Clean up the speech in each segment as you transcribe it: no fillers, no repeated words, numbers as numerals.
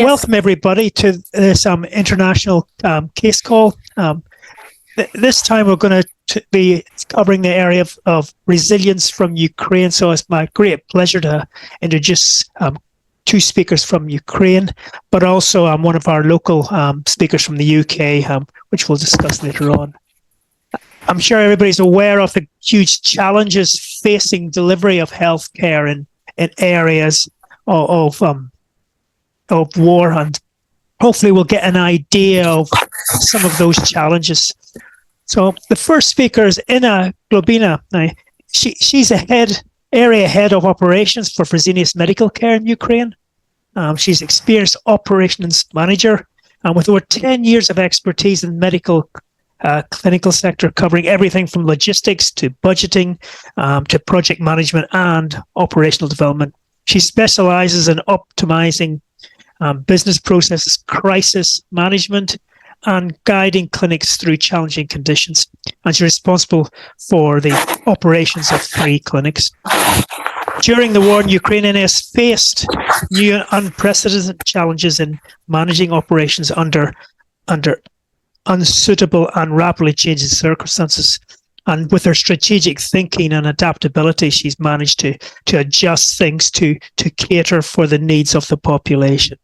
Welcome everybody to this international case call. This time we're going to be covering the area of resilience from Ukraine. So it's my great pleasure to introduce two speakers from Ukraine, but also one of our local speakers from the UK, which we'll discuss later on. I'm sure everybody's aware of the huge challenges facing delivery of healthcare in areas of war, and hopefully we'll get an idea of some of those challenges. So the first speaker is Globina. She's area head of operations for Fresenius Medical Care in Ukraine. She's experienced operations manager with over 10 years of expertise in medical clinical sector, covering everything from logistics to budgeting to project management and operational development. She specializes in optimizing business processes, crisis management, and guiding clinics through challenging conditions. And she's responsible for the operations of 3 clinics. During the war in Ukraine, has faced new and unprecedented challenges in managing operations under unsuitable and rapidly changing circumstances. And with her strategic thinking and adaptability, she's managed to adjust things to cater for the needs of the population,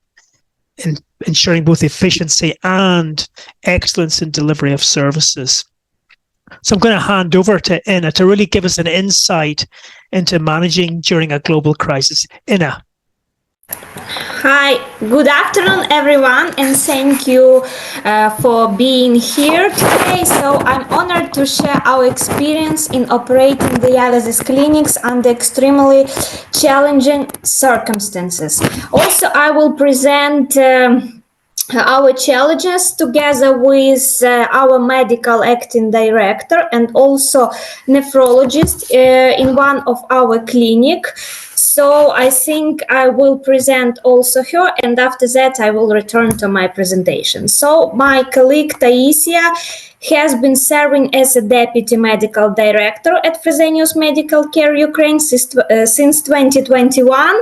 in ensuring both efficiency and excellence in delivery of services. So I'm going to hand over to Inna to really give us an insight into managing during a global crisis. Inna. Hi, good afternoon everyone, and thank you for being here today. So I'm honored to share our experience in operating dialysis clinics under extremely challenging circumstances. Also, I will present our challenges together with our medical acting director and also nephrologist in one of our clinic. So I think I will present also her, and after that I will return to my presentation. So my colleague Taisiia has been serving as a deputy medical director at Fresenius Medical Care Ukraine since 2021.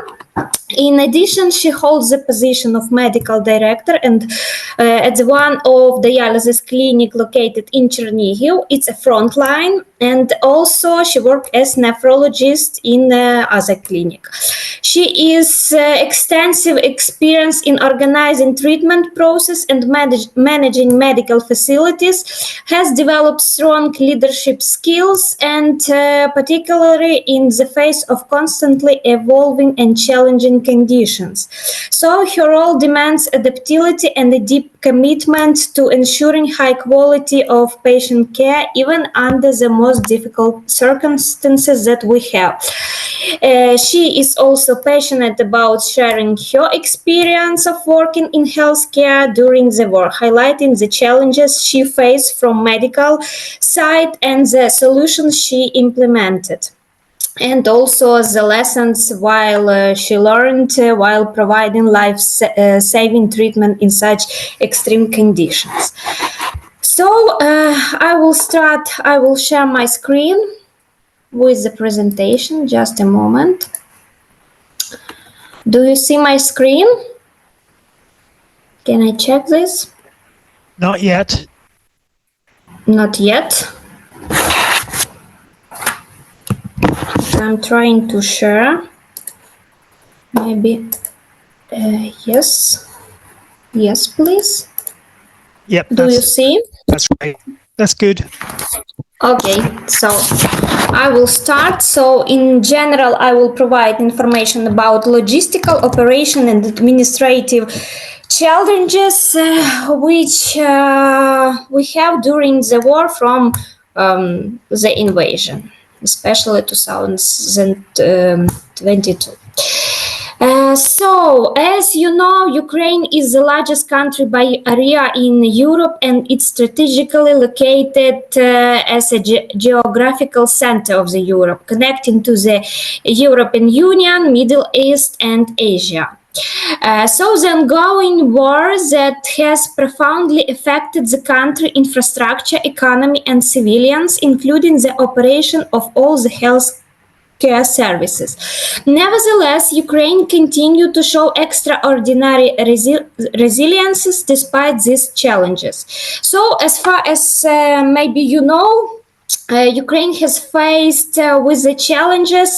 In addition, she holds the position of medical director and at one of the dialysis clinic located in Chernihiv. It's a frontline, and also she worked as nephrologist in other clinic. She is extensive experience in organizing treatment process and managing medical facilities, has developed strong leadership skills, and particularly in the face of constantly evolving and challenging conditions. So her role demands adaptability and a deep commitment to ensuring high quality of patient care, even under the most difficult circumstances that we have. She is also passionate about sharing her experience of working in healthcare during the war, highlighting the challenges she faced from medical side and the solutions she implemented, and also the lessons while she learned while providing life-saving treatment in such extreme conditions. So I will share my screen with the presentation. Just a moment. Do you see my screen? Can I check this? Not yet. Not yet. I'm trying to share. Maybe. Yes. Yes, please. Yep. Do you see? That's right. That's good. Okay, so I will start. So in general, I will provide information about logistical, operation and administrative challenges which we have during the war from the invasion, especially 2022. So, as you know, Ukraine is the largest country by area in Europe, and it's strategically located as a geographical center of the Europe, connecting to the European Union, Middle East, and Asia. So the ongoing war that has profoundly affected the country infrastructure, economy, and civilians, including the operation of all the health care services. Nevertheless, Ukraine continued to show extraordinary resilience despite these challenges. So, as far as maybe you know, Ukraine has faced with the challenges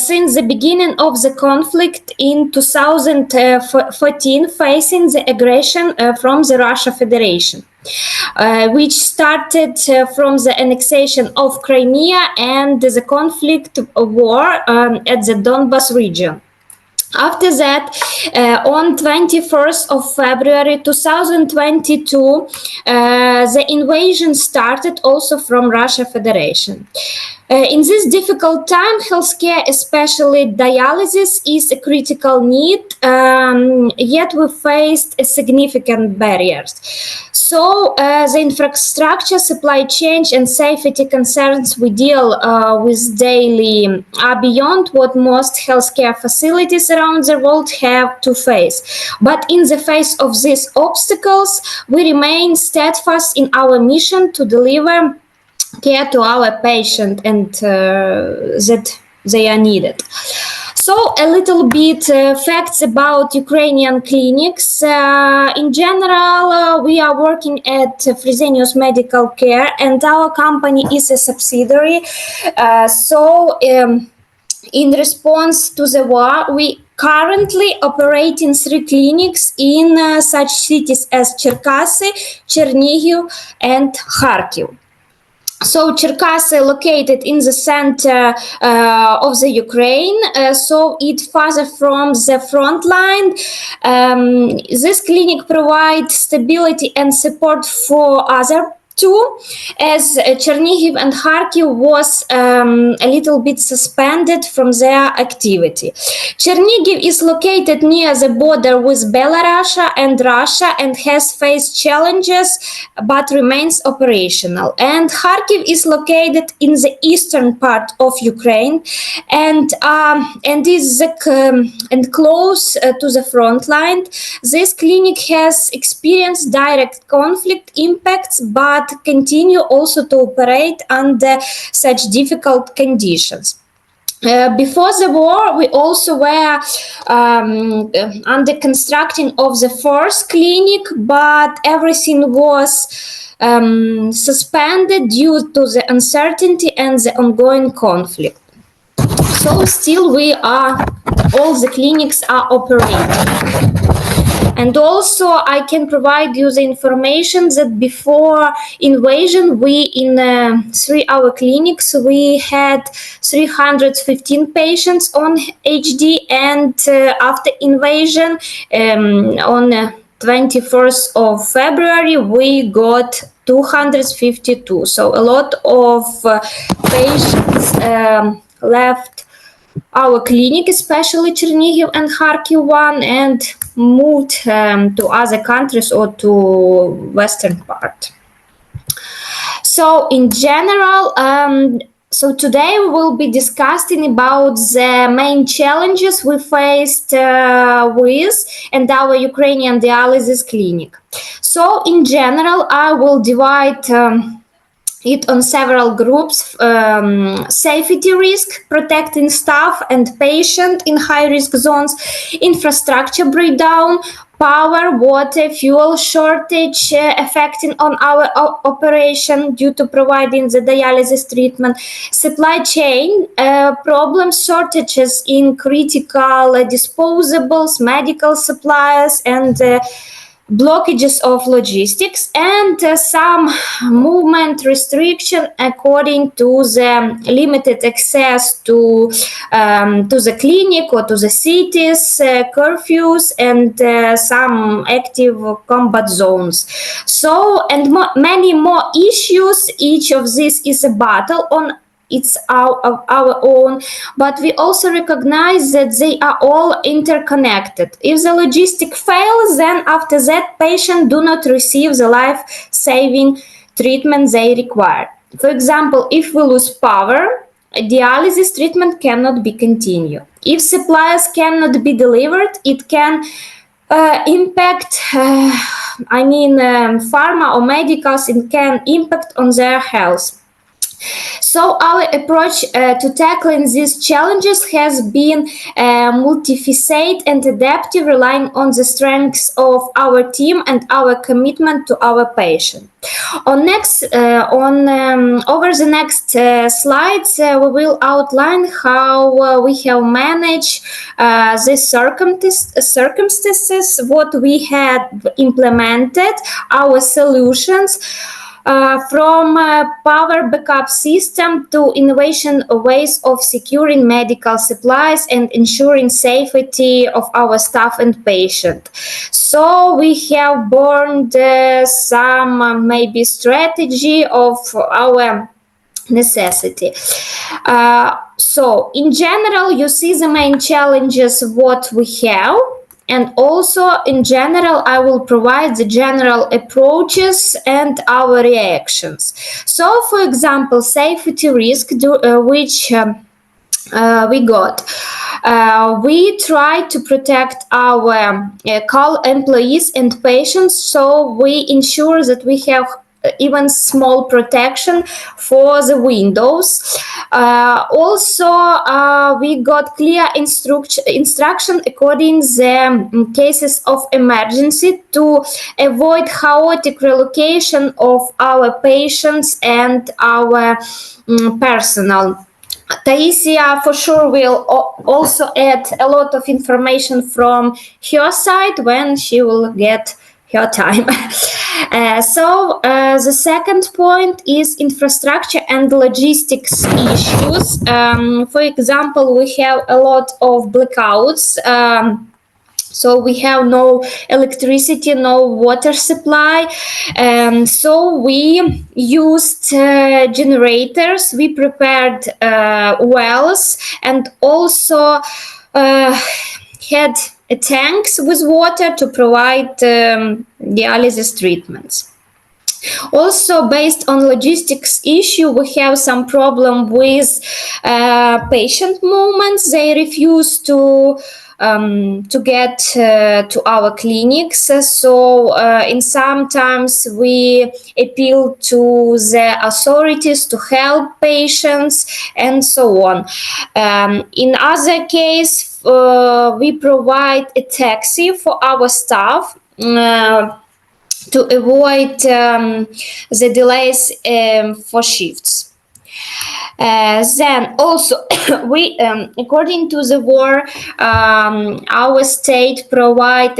since the beginning of the conflict in 2014, facing the aggression from the Russia Federation. Which started from the annexation of Crimea and the conflict war at the Donbas region. After that, on 21st of February 2022, the invasion started also from Russia Federation. In this difficult time, healthcare, especially dialysis, is a critical need, yet we faced significant barriers. So the infrastructure, supply chain and safety concerns we deal with daily are beyond what most healthcare facilities around the world have to face. But in the face of these obstacles, we remain steadfast in our mission to deliver care to our patient and that they are needed. So a little bit facts about Ukrainian clinics. In general, we are working at Fresenius Medical Care and our company is a subsidiary. In response to the war, we currently operate in 3 clinics in such cities as Cherkasy, Chernihiv and Kharkiv. So Cherkasy located in the center of the Ukraine, so it farther from the front line. This clinic provides stability and support for other two, as Chernihiv and Kharkiv was a little bit suspended from their activity. Chernihiv is located near the border with Belarus and Russia and has faced challenges but remains operational. And Kharkiv is located in the eastern part of Ukraine and is and close to the front line. This clinic has experienced direct conflict impacts but continue also to operate under such difficult conditions. Before the war, we also were under constructing of the first clinic, but everything was suspended due to the uncertainty and the ongoing conflict. So still all the clinics are operating. And also I can provide you the information that before invasion, we in 3 our clinics, we had 315 patients on HD, and after invasion on 21st of February, we got 252. So a lot of patients left our clinic, especially Chernihiv and Kharkiv one, and moved to other countries or to western part. So in general, so today we will be discussing about the main challenges we faced with and our Ukrainian dialysis clinic. So in general, I will divide it on several groups: safety risk, protecting staff and patient in high-risk zones, infrastructure breakdown, power, water, fuel shortage affecting on our operation due to providing the dialysis treatment, supply chain problems, shortages in critical disposables, medical supplies, and blockages of logistics, and some movement restriction according to the limited access to the clinic or to the cities, curfews, and some active combat zones. So, and many more issues. Each of these is a battle on it's our own, but we also recognize that they are all interconnected. If the logistic fails, then after that patient do not receive the life-saving treatment they require. For example, if we lose power, dialysis treatment cannot be continued. If supplies cannot be delivered, it can impact, pharma or medicals, it can impact on their health. So our approach to tackling these challenges has been multifaceted and adaptive, relying on the strengths of our team and our commitment to our patient. Over the next slides, we will outline how we have managed these circumstances, what we had implemented, our solutions. From power backup system to innovation ways of securing medical supplies and ensuring safety of our staff and patient. So we have born some maybe strategy of our necessity. So in general, you see the main challenges what we have. And also, in general, I will provide the general approaches and our reactions. So, for example, safety risk, which we got. We try to protect our employees and patients, so we ensure that we have even small protection for the windows. Also, we got clear instruction according the cases of emergency to avoid chaotic relocation of our patients and our personnel. Taisiia for sure will also add a lot of information from her side when she will get her time. The second point is infrastructure and logistics issues. For example, we have a lot of blackouts. So we have no electricity, no water supply. So we used generators, we prepared wells, and also had tanks with water to provide dialysis treatments. Also, based on logistics issue, we have some problem with patient movements. They refuse to get to our clinics. So in sometimes we appeal to the authorities to help patients and so on. In other case, we provide a taxi for our staff to avoid the delays for shifts. Then also, we, according to the war, our state provide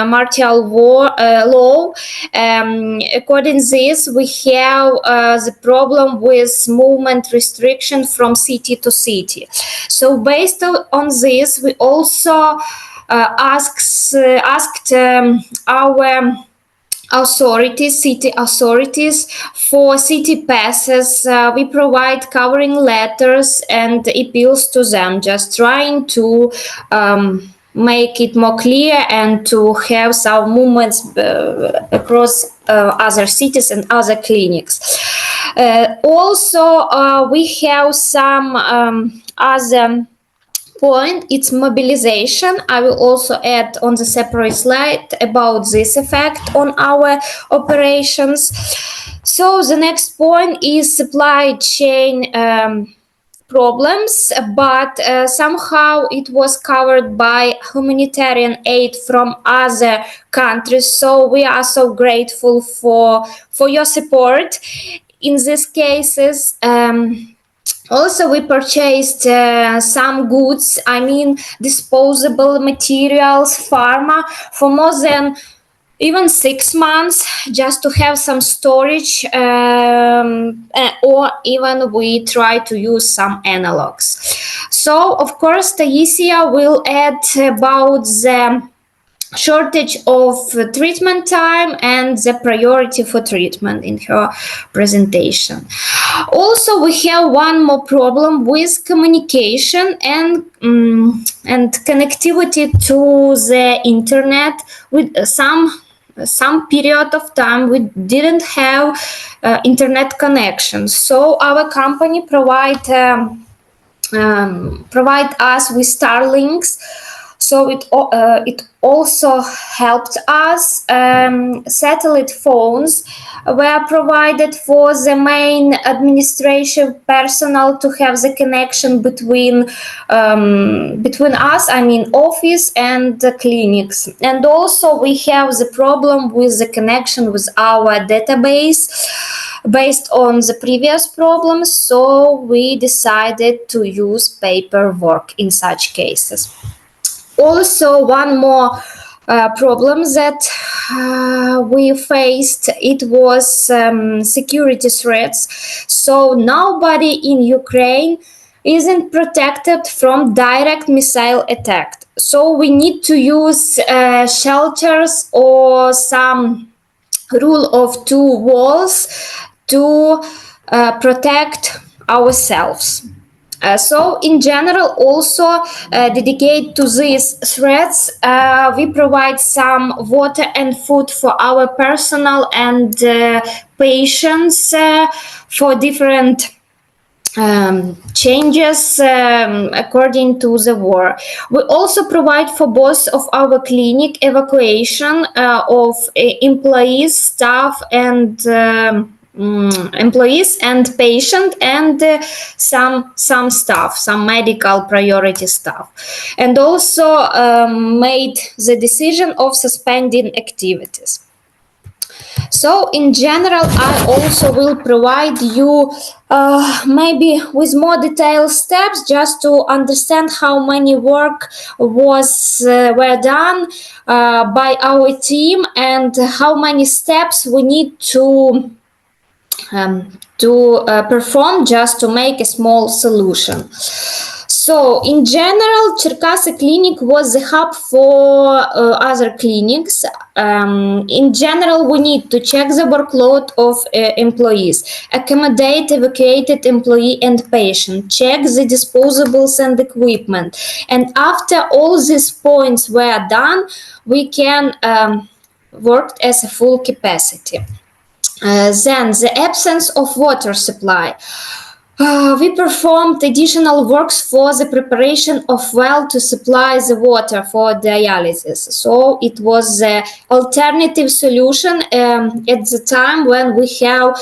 martial law. According to this, we have the problem with movement restriction from city to city. So based on this, we also asked our authorities, city authorities, for city passes. We provide covering letters and appeals to them, just trying to make it more clear and to have some movements across other cities and other clinics. Also, we have some other point, it's mobilization. I will also add on the separate slide about this effect on our operations. So the next point is supply chain problems, but somehow it was covered by humanitarian aid from other countries. So we are so grateful for your support in these cases. Also, we purchased some goods, I mean disposable materials, pharma, for more than even 6 months, just to have some storage, or even we try to use some analogs. So, of course, Taisiia will add about the shortage of treatment time and the priority for treatment in her presentation. Also, we have one more problem with communication and connectivity to the internet. With some period of time we didn't have internet connection, so our company provide us with Starlinks. So it also helped us. Satellite phones were provided for the main administration personnel to have the connection between us, I mean office and the clinics. And also we have the problem with the connection with our database based on the previous problems, so we decided to use paperwork in such cases. Also, one more problem that we faced, it was security threats. So nobody in Ukraine isn't protected from direct missile attack. So we need to use shelters or some rule of two walls to protect ourselves. So in general, also dedicate to these threats, we provide some water and food for our personnel and patients for different changes according to the war. We also provide for both of our clinic evacuation of employees, staff, and employees and patient, and some staff, some medical priority staff, and also made the decision of suspending activities. So in general, I also will provide you maybe with more detailed steps just to understand how many work were done by our team and how many steps we need to perform just to make a small solution. So in general, Cherkasy clinic was the hub for other clinics. In general, we need to check the workload of employees, accommodate evacuated employee and patient, check the disposables and equipment. And after all these points were done, we can work as a full capacity. Then the absence of water supply. We performed additional works for the preparation of well to supply the water for dialysis. So it was the alternative solution at the time when we have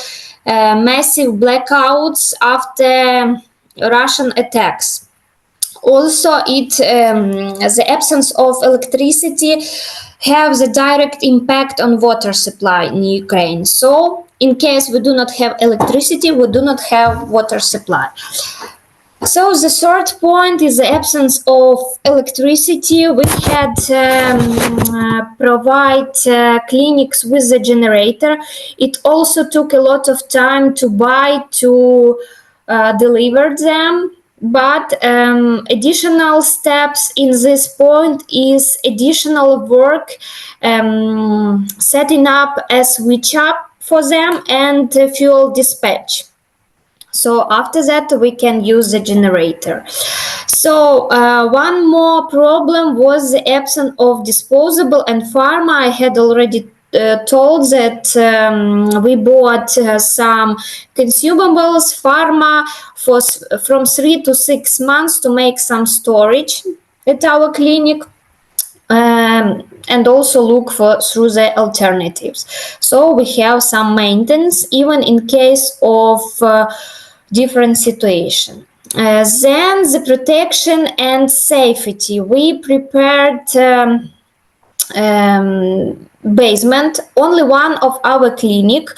massive blackouts after Russian attacks. Also, the absence of electricity have the direct impact on water supply in Ukraine. So, in case we do not have electricity, we do not have water supply. So the third point is the absence of electricity. We had provide clinics with the generator. It also took a lot of time to buy, to deliver them. But additional steps in this point is additional work, setting up a switch up for them and fuel dispatch. So after that, we can use the generator. So one more problem was the absence of disposable and pharma. I had already told that we bought some consumables, pharma, from 3 to 6 months to make some storage at our clinic. And also look through the alternatives. So we have some maintenance even in case of different situation. Then the protection and safety. We prepared basement. Only one of our clinic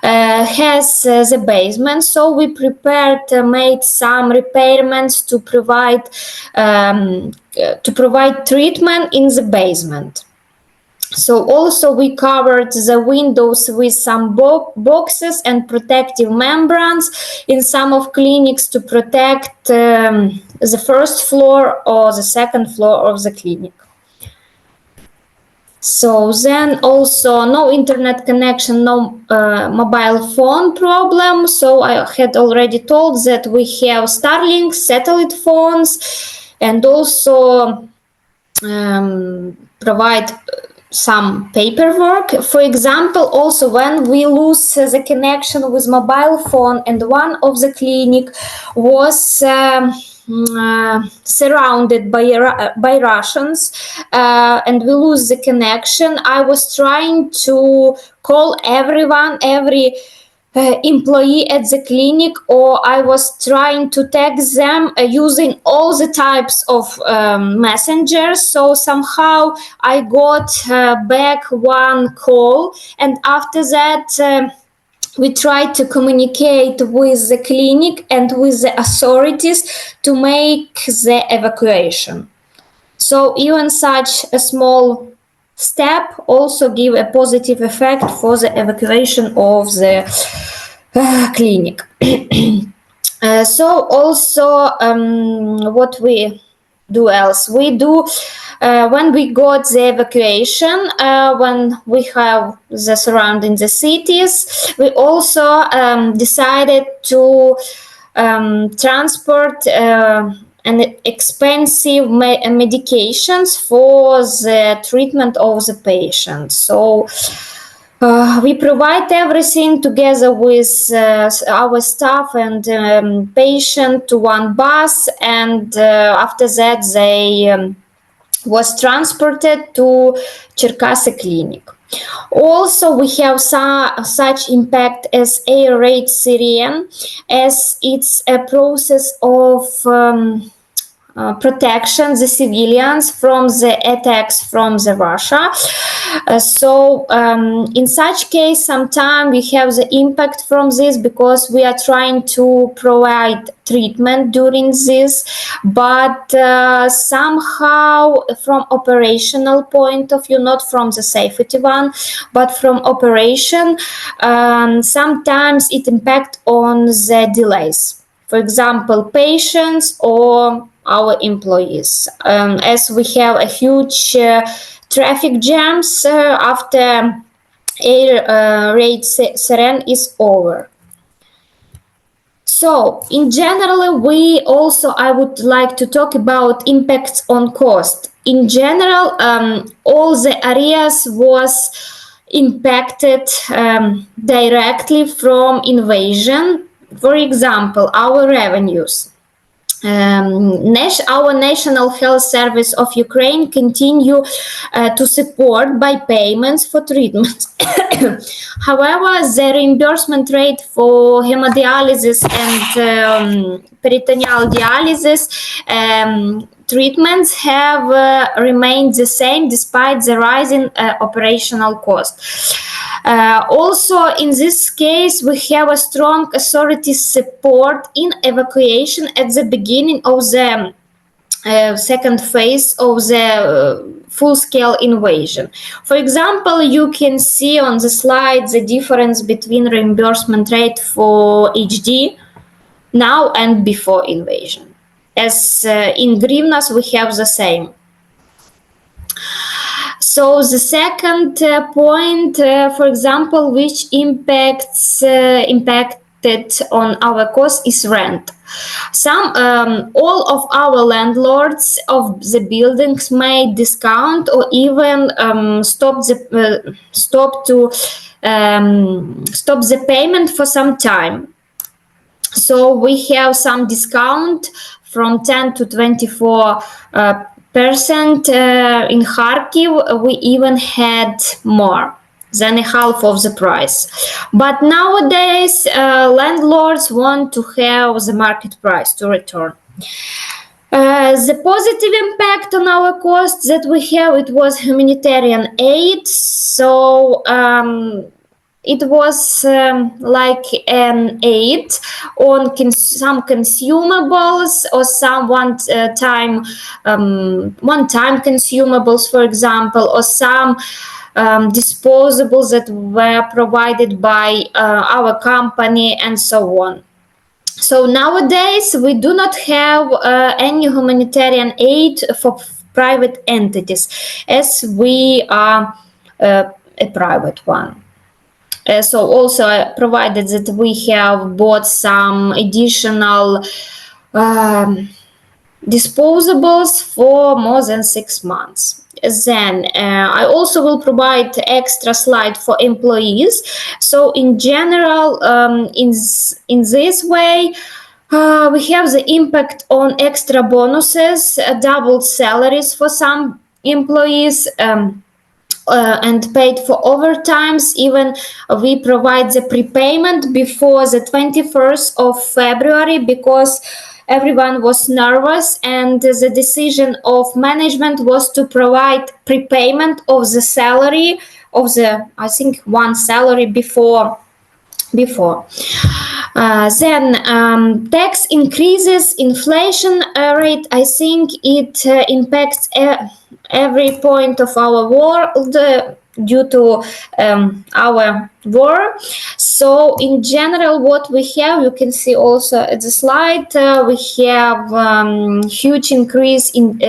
has the basement, so we prepared, made some repairments to provide treatment in the basement. So also we covered the windows with some boxes and protective membranes in some of clinics to protect the first floor or the second floor of the clinic. So then also no internet connection, no mobile phone problem. So I had already told that we have Starlink satellite phones, and also provide some paperwork. For example, also when we lose the connection with mobile phone and one of the clinic was surrounded by Russians, and we lose the connection. I was trying to call everyone, every employee at the clinic, or I was trying to text them using all the types of messengers. So somehow I got back one call, and after that we tried to communicate with the clinic and with the authorities to make the evacuation. So even such a small step also give a positive effect for the evacuation of the clinic. So also what we do else? We do when we got the evacuation, when we have the surrounding the cities, we also decided to transport and expensive medications for the treatment of the patient. So we provide everything together with our staff and patient to one bus, and after that they was transported to Cherkasy clinic. Also, we have such impact as air raid Syrian, as it's a process of protection the civilians from the attacks from the Russia. So in such case, sometimes we have the impact from this because we are trying to provide treatment during this, but somehow from operational point of view, not from the safety one, but from operation, sometimes it impact on the delays. For example, patients or our employees, as we have a huge traffic jams after air raid siren is over. So, in general, I would like to talk about impacts on cost. In general, all the areas was impacted directly from invasion. For example, our revenues. Our National Health Service of Ukraine continue to support by payments for treatments. However, the reimbursement rate for hemodialysis and peritoneal dialysis treatments have remained the same despite the rise in operational cost. Also, in this case, we have a strong authority support in evacuation at the beginning of the second phase of the full-scale invasion. For example, you can see on the slide the difference between reimbursement rate for HD now and before invasion. As in hryvnias, we have the same. So the second point, for example, which impacted on our cost is rent. All of our landlords of the buildings made discount or even stop the payment for some time. So we have some discount from 10 to 24%. In Kharkiv, we even had more than a half of the price. But nowadays, landlords want to have the market price to return. The positive impact on our costs that we have, it was humanitarian aid. So it was like an aid on some consumables or some one-time consumables, for example, or some disposables that were provided by our company and so on. So nowadays we do not have any humanitarian aid for private entities, as we are a private one. So also provided that we have bought some additional disposables for more than 6 months. Then I also will provide extra slide for employees. So in general, in this way, We have the impact on extra bonuses, doubled salaries for some employees, and paid for overtimes. Even we provide the prepayment before the 21st of February because everyone was nervous, and the decision of management was to provide prepayment of the salary of the, I think, one salary before. Then tax increases, inflation rate. I think it impacts every point of our world due to our war. So in general, what we have, you can see also at the slide, we have huge increase in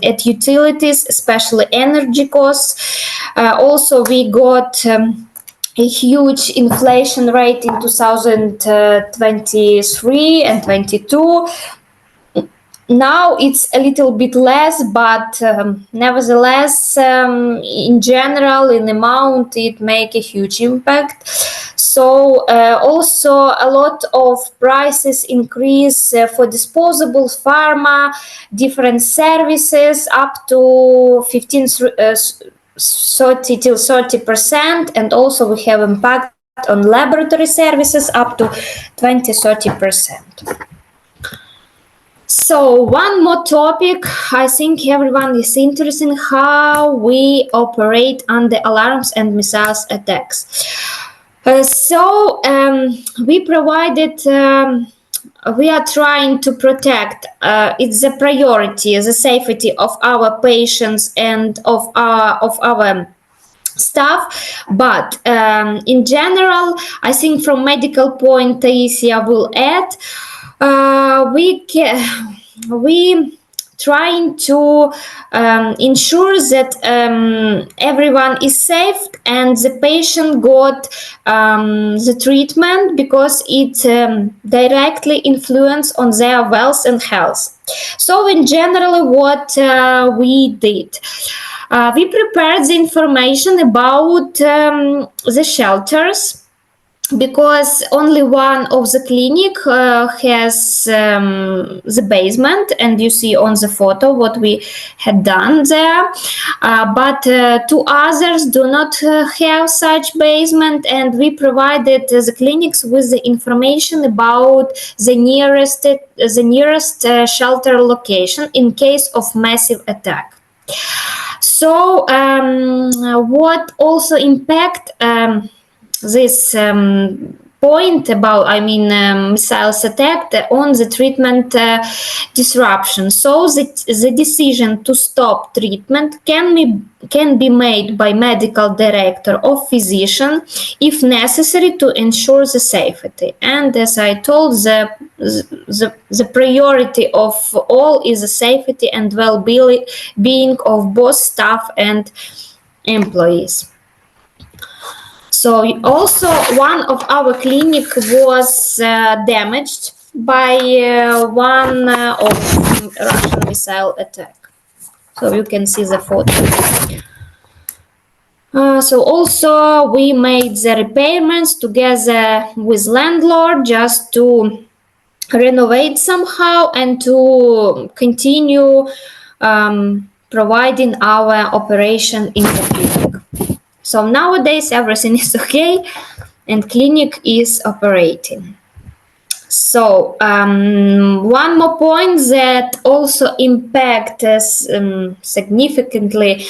at utilities, especially energy costs. Also, we got a huge inflation rate in 2023 and 22. Now it's a little bit less, but nevertheless, in general, in amount, it make a huge impact. So also a lot of prices increase for disposables, pharma, different services up to 30 till 30%, and also we have impact on laboratory services up to 20-30%. So one more topic, I think everyone is interested in how we operate under alarms and missiles attacks. We provided, we are trying to protect, it's a priority, the safety of our patients and of our staff, but in general, I think from medical point, Taisiia will add, we trying to ensure that everyone is safe and the patient got the treatment because it directly influence on their wealth and health. So in general, what we did, we prepared the information about the shelters, because only one of the clinic has the basement, and you see on the photo what we had done there, but two others do not have such basement, and we provided the clinics with the information about the nearest shelter location in case of massive attack. So what also impact this point about, missiles attack on the treatment disruption. So the decision to stop treatment can be made by medical director or physician if necessary to ensure the safety. And as I told, the priority of all is the safety and well-being of both staff and employees. So also one of our clinic was damaged by one of Russian missile attack. So you can see the photo. So also we made the repayments together with landlord just to renovate somehow and to continue providing our operation in the clinic. So nowadays everything is okay and clinic is operating. So one more point that also impacts significantly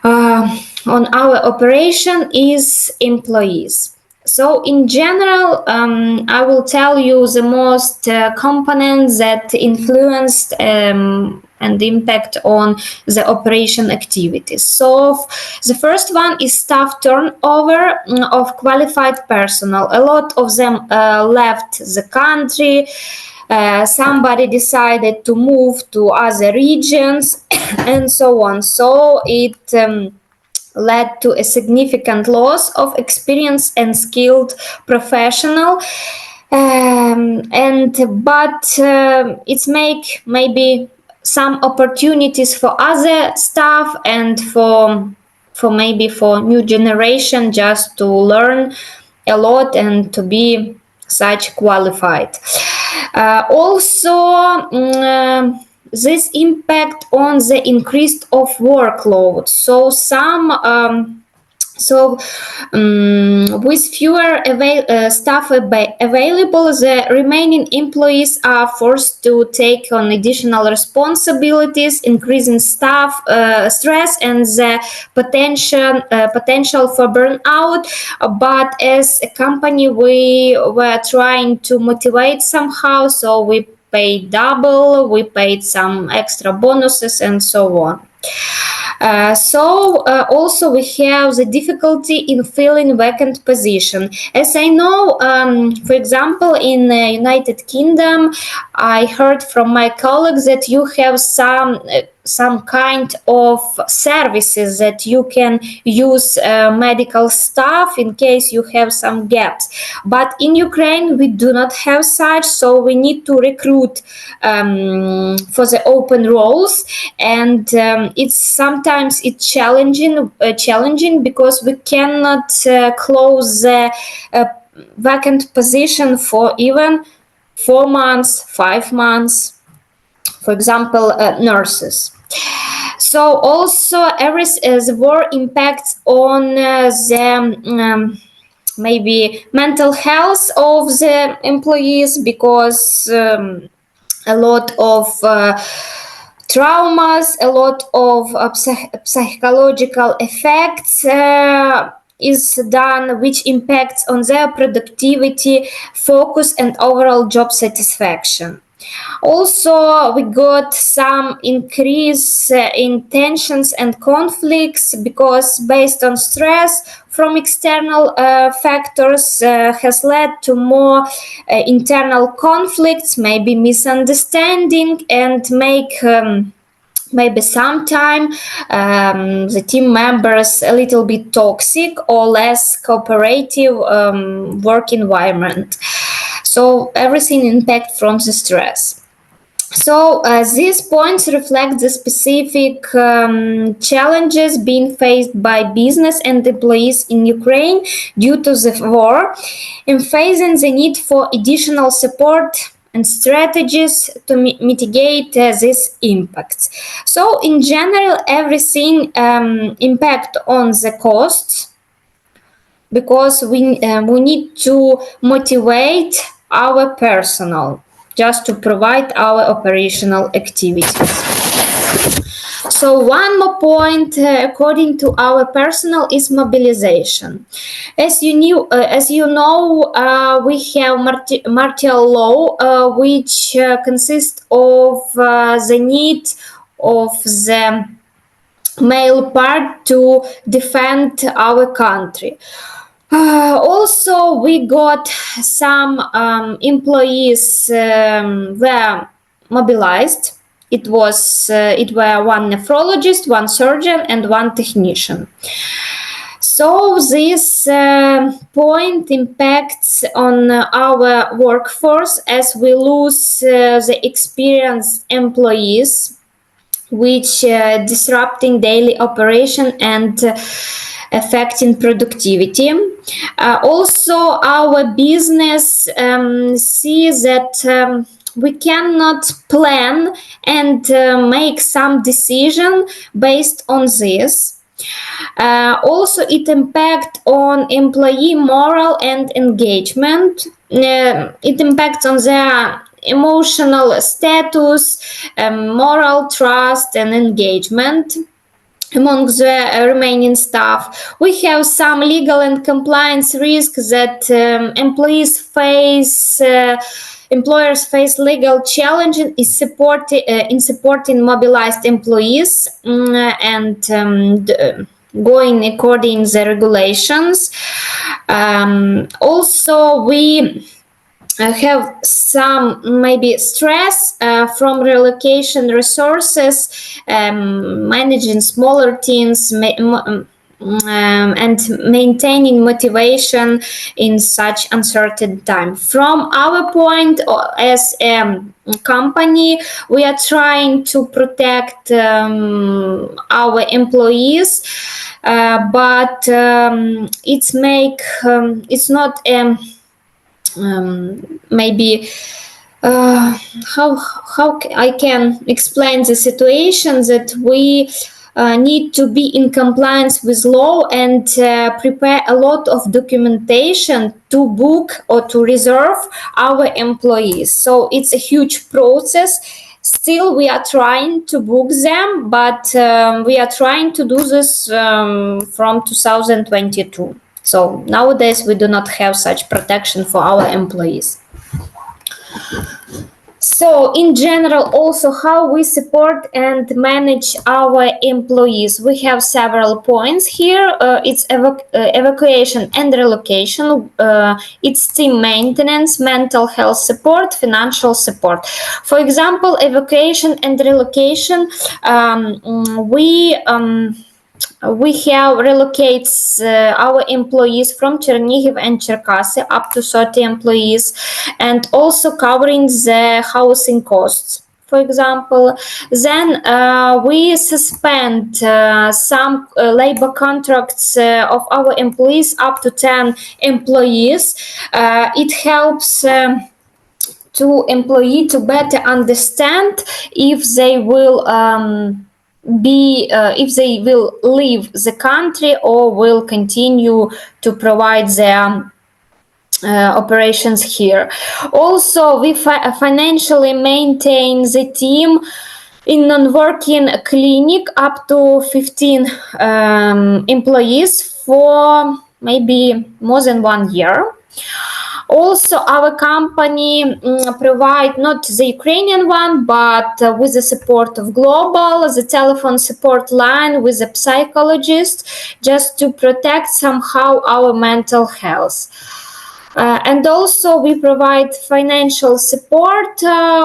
on our operation is employees. So in general, I will tell you the most components that influenced and impact on the operation activities. So the first one is staff turnover of qualified personnel. A lot of them left the country. Somebody decided to move to other regions and so on. So it led to a significant loss of experienced and skilled professional. But it's make maybe some opportunities for other staff and for maybe for new generation just to learn a lot and to be such qualified. This impact on the increase of workload. With fewer staff available, the remaining employees are forced to take on additional responsibilities, increasing staff stress and the potential for burnout. But as a company, we were trying to motivate somehow, so we paid double, we paid some extra bonuses, and so on. Also we have the difficulty in filling vacant position. As I know, for example, in the United Kingdom, I heard from my colleagues that you have some kind of services that you can use medical staff in case you have some gaps. But in Ukraine, we do not have such, so we need to recruit for the open roles, and sometimes it's challenging because we cannot close the vacant position for even 4 months, 5 months, for example, nurses. So also the war impacts on the maybe mental health of the employees, because a lot of traumas, a lot of psychological effects is done, which impacts on their productivity, focus, and overall job satisfaction. Also, we got some increase in tensions and conflicts, because based on stress from external factors has led to more internal conflicts, maybe misunderstanding, and make maybe sometime the team members a little bit toxic or less cooperative work environment. So everything impact from the stress. So these points reflect the specific challenges being faced by business and employees in Ukraine due to the war, emphasizing the need for additional support and strategies to mitigate these impacts. So in general, everything impact on the costs, because we need to motivate our personnel just to provide our operational activities. So one more point, according to our personnel, is mobilization. As you know, we have martial law, which consists of the need of the male part to defend our country. Also, we got some employees were mobilized. It were one nephrologist, one surgeon, and one technician. So this point impacts on our workforce, as we lose the experienced employees, which disrupting daily operation and affecting productivity. Also, our business sees that we cannot plan and make some decision based on this. Also, it impacts on employee morale and engagement. It impacts on their emotional status, moral trust, and engagement among the remaining staff. We have some legal and compliance risks that employers face legal challenges in supporting mobilized employees and going according to the regulations. Also, we have some maybe stress from relocation resources, managing smaller teams, and maintaining motivation in such uncertain time. From our point as a company, we are trying to protect our employees, but it's not maybe uh, I can explain the situation that we need to be in compliance with law and prepare a lot of documentation to book or to reserve our employees. So it's a huge process. Still, we are trying to book them, but we are trying to do this from 2022. So nowadays, we do not have such protection for our employees. So in general, also how we support and manage our employees. We have several points here. It's evacuation and relocation. It's team maintenance, mental health support, financial support. For example, evacuation and relocation, we have relocates our employees from Chernihiv and Cherkasy, up to 30 employees, and also covering the housing costs, for example. Then we suspend some labor contracts of our employees up to 10 employees. It helps to employee to better understand if they will if they will leave the country or will continue to provide their operations here. Also, we financially maintain the team in non-working clinic up to 15 employees for maybe more than 1 year. Also, our company provide not the Ukrainian one, but with the support of Global, the telephone support line with a psychologist, just to protect somehow our mental health. And also we provide financial support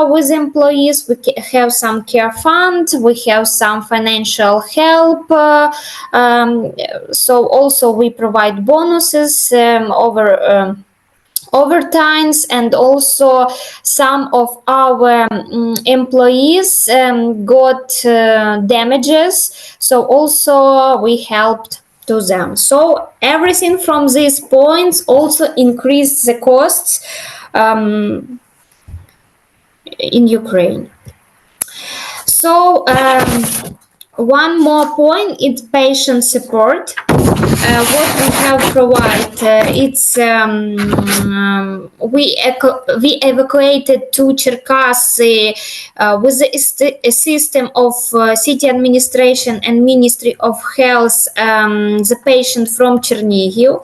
with employees. We have some care fund, we have some financial help. So also we provide bonuses over overtimes, and also some of our employees got damages, so also we helped to them. So everything from these points also increased the costs in Ukraine. So one more point, it's patient support. What we have provided, it's we evacuated to Cherkasy with a system of city administration and Ministry of Health, the patient from Chernihiv.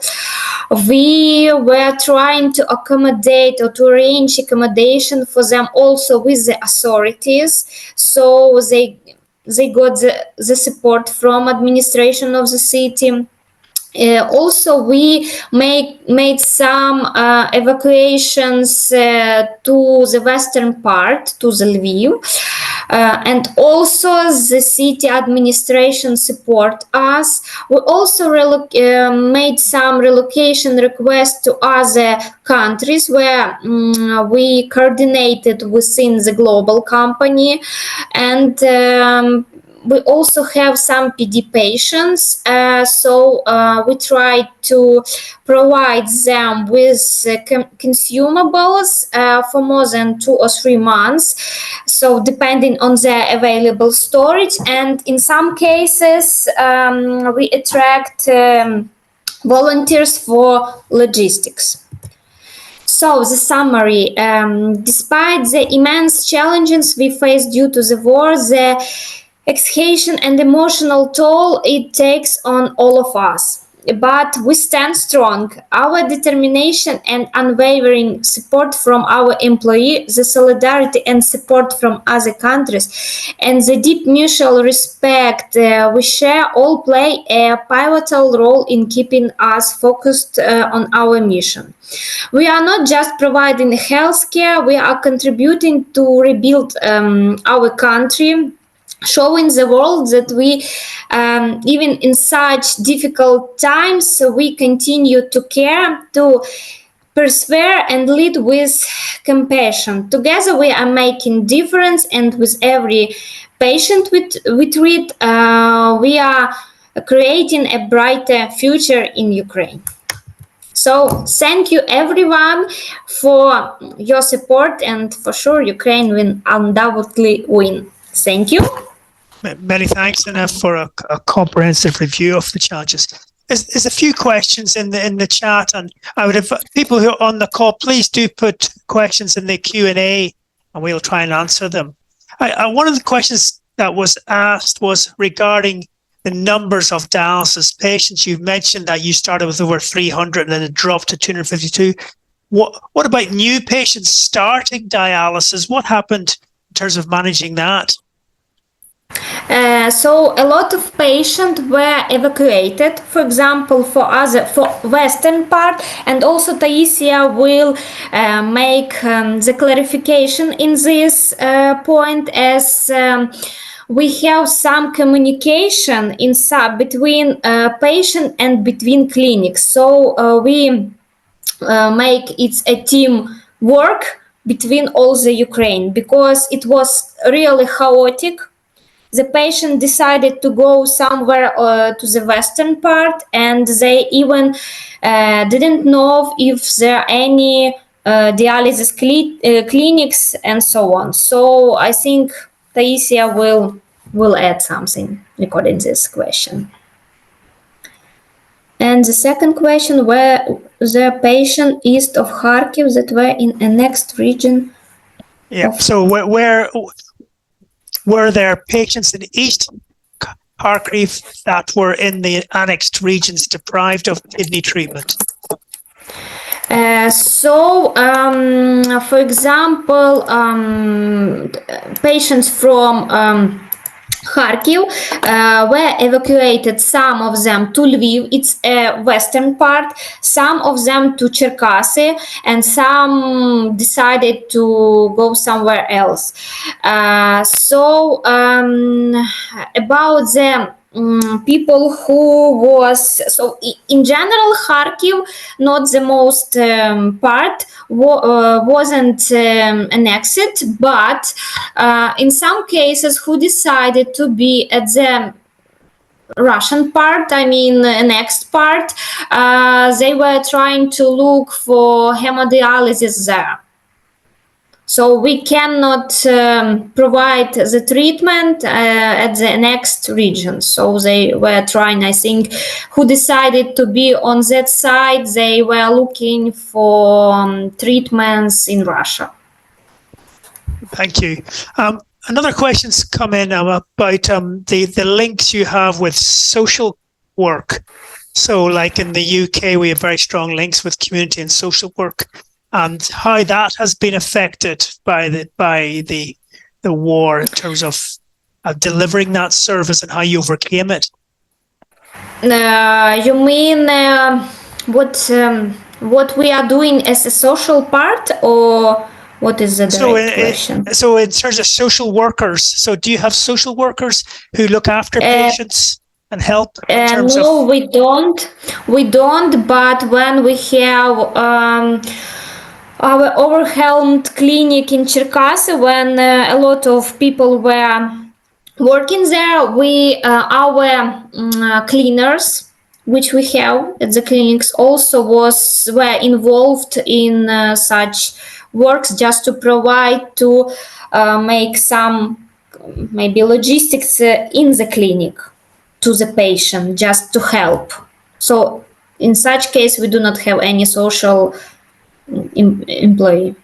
We were trying to accommodate or to arrange accommodation for them also with the authorities, so they got the support from administration of the city. Also, we made some evacuations to the western part, to the Lviv, and also the city administration support us. We also made some relocation requests to other countries where we coordinated within the global company, and we also have some PD patients, so we try to provide them with consumables for more than 2 or 3 months, so depending on their available storage. And in some cases, we attract volunteers for logistics. So the summary, despite the immense challenges we face due to the war, the exhaustion and emotional toll it takes on all of us. But we stand strong. Our determination and unwavering support from our employees, the solidarity and support from other countries, and the deep mutual respect we share all play a pivotal role in keeping us focused on our mission. We are not just providing healthcare, we are contributing to rebuild our country, showing the world that we, even in such difficult times, we continue to care, to persevere and lead with compassion. Together we are making difference, and with every patient we treat, we are creating a brighter future in Ukraine. So thank you everyone for your support, and for sure Ukraine will undoubtedly win. Thank you. Many thanks, Anna, for a comprehensive review of the challenges. There's a few questions in the chat, and I would have people who are on the call, please do put questions in the Q&A, and we'll try and answer them. One of the questions that was asked was regarding the numbers of dialysis patients. You've mentioned that you started with over 300 and then it dropped to 252. What about new patients starting dialysis? What happened in terms of managing that? So a lot of patients were evacuated, for example, for western part, and also Taisiia will make the clarification in this point, as we have some communication between patient and between clinics. So we make it a team work between all the Ukraine, because it was really chaotic. The patient decided to go somewhere to the western part, and they even didn't know if there are any dialysis clinics and so on. So I think Taisiia will add something regarding this question. And the second question, were the patient east of Kharkiv that were in a next region? Yeah. So where were there patients in East Kharkiv that were in the annexed regions deprived of kidney treatment? For example, patients from Kharkiv were evacuated, some of them to Lviv, it's a western part, some of them to Cherkasy, and some decided to go somewhere else. About the people who was, so in general Kharkiv, not the most part wasn't annexed, but in some cases who decided to be at the Russian part, I mean next part, they were trying to look for hemodialysis there. So we cannot provide the treatment at the next region. So they were trying, I think, who decided to be on that side, they were looking for treatments in Russia. Thank you. Another question's come in about the links you have with social work. So like in the UK, we have very strong links with community and social work, and how that has been affected by the war in terms of delivering that service and how you overcame it. You mean what we are doing as a social part, or what is the direct question? So in terms of social workers, so do you have social workers who look after patients and help? No, we don't. But when we have our overwhelmed clinic in Cherkasy, when a lot of people were working there, our cleaners, which we have at the clinics, also were involved in such works, just to provide to make some maybe logistics in the clinic to the patient, just to help. So in such case, we do not have any social employee.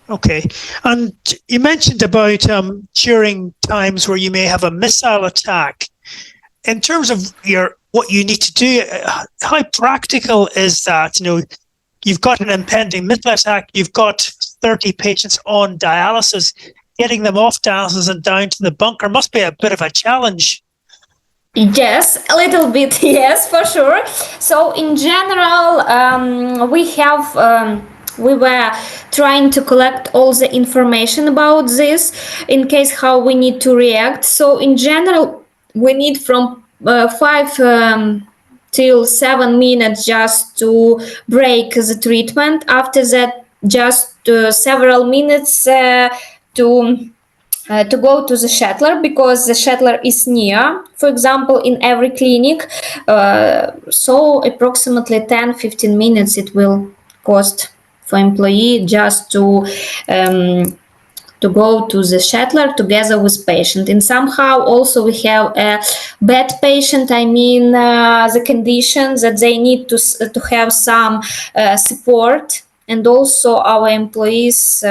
Okay, and you mentioned about during times where you may have a missile attack. In terms of what you need to do, how practical is that? You know, you've got an impending missile attack, you've got 30 patients on dialysis, getting them off dialysis and down to the bunker must be a bit of a challenge. Yes, a little bit, yes, for sure. So in general, we were trying to collect all the information about this in case how we need to react. So in general, we need from 5 till 7 minutes just to break the treatment. After that, just several minutes to to go to the shuttler because the shuttler is near, for example, in every clinic. So approximately 10-15 minutes it will cost for employee just to go to the shuttler together with patient. And somehow also we have a bad patient, I mean the condition that they need to have some support, and also our employees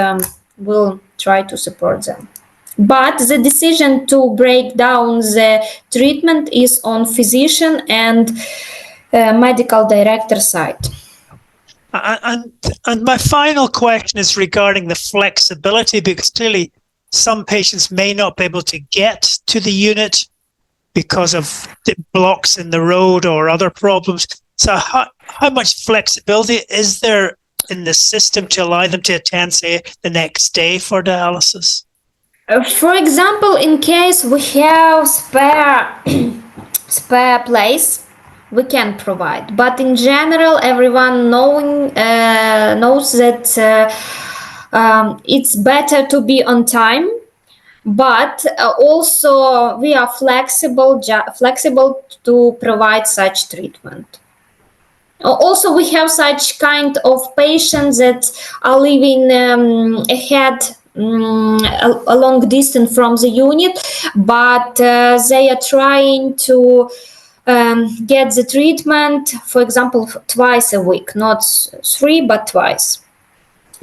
will try to support them. But the decision to break down the treatment is on physician and medical director side. And my final question is regarding the flexibility, because clearly some patients may not be able to get to the unit because of the blocks in the road or other problems. So how much flexibility is there in the system to allow them to attend, say, the next day for dialysis? For example, in case we have spare place, we can provide. But in general, everyone knows that it's better to be on time. But also we are flexible to provide such treatment. Also, we have such kind of patients that are living ahead a long distance from the unit, but they are trying to get the treatment, for example, twice a week, not 3 but twice.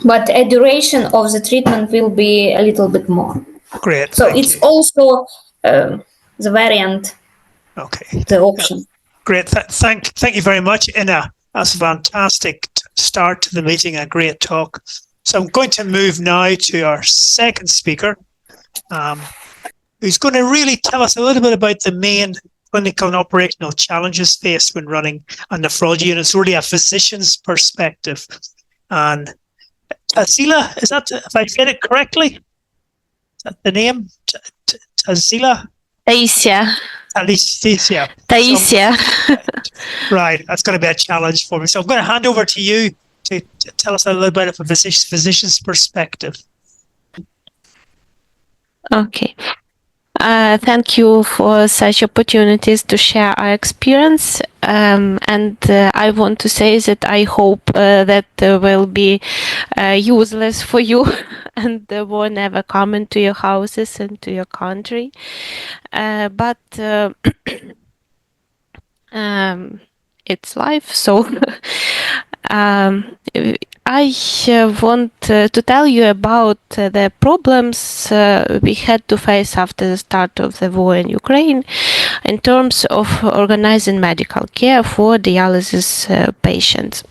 But a duration of the treatment will be a little bit more. Great. So it's also the variant, okay, the option. Great. Thank you very much, Inna. That's a fantastic start to the meeting, a great talk. So I'm going to move now to our second speaker, who's going to really tell us a little bit about the main clinical and operational challenges faced when running a nephrology unit. It's really a physician's perspective. And Taisiia, is that, if I said it correctly? Is that the name? Taisiia? Taisiia. Taisiia. Right, that's going to be a challenge for me. So I'm going to hand over to you to tell us a little bit of a physician's perspective. Okay. Thank you for such opportunities to share our experience. And I want to say that I hope that will be useless for you and will never come into your houses and to your country. But it's life, so I want to tell you about the problems we had to face after the start of the war in Ukraine in terms of organizing medical care for dialysis patients.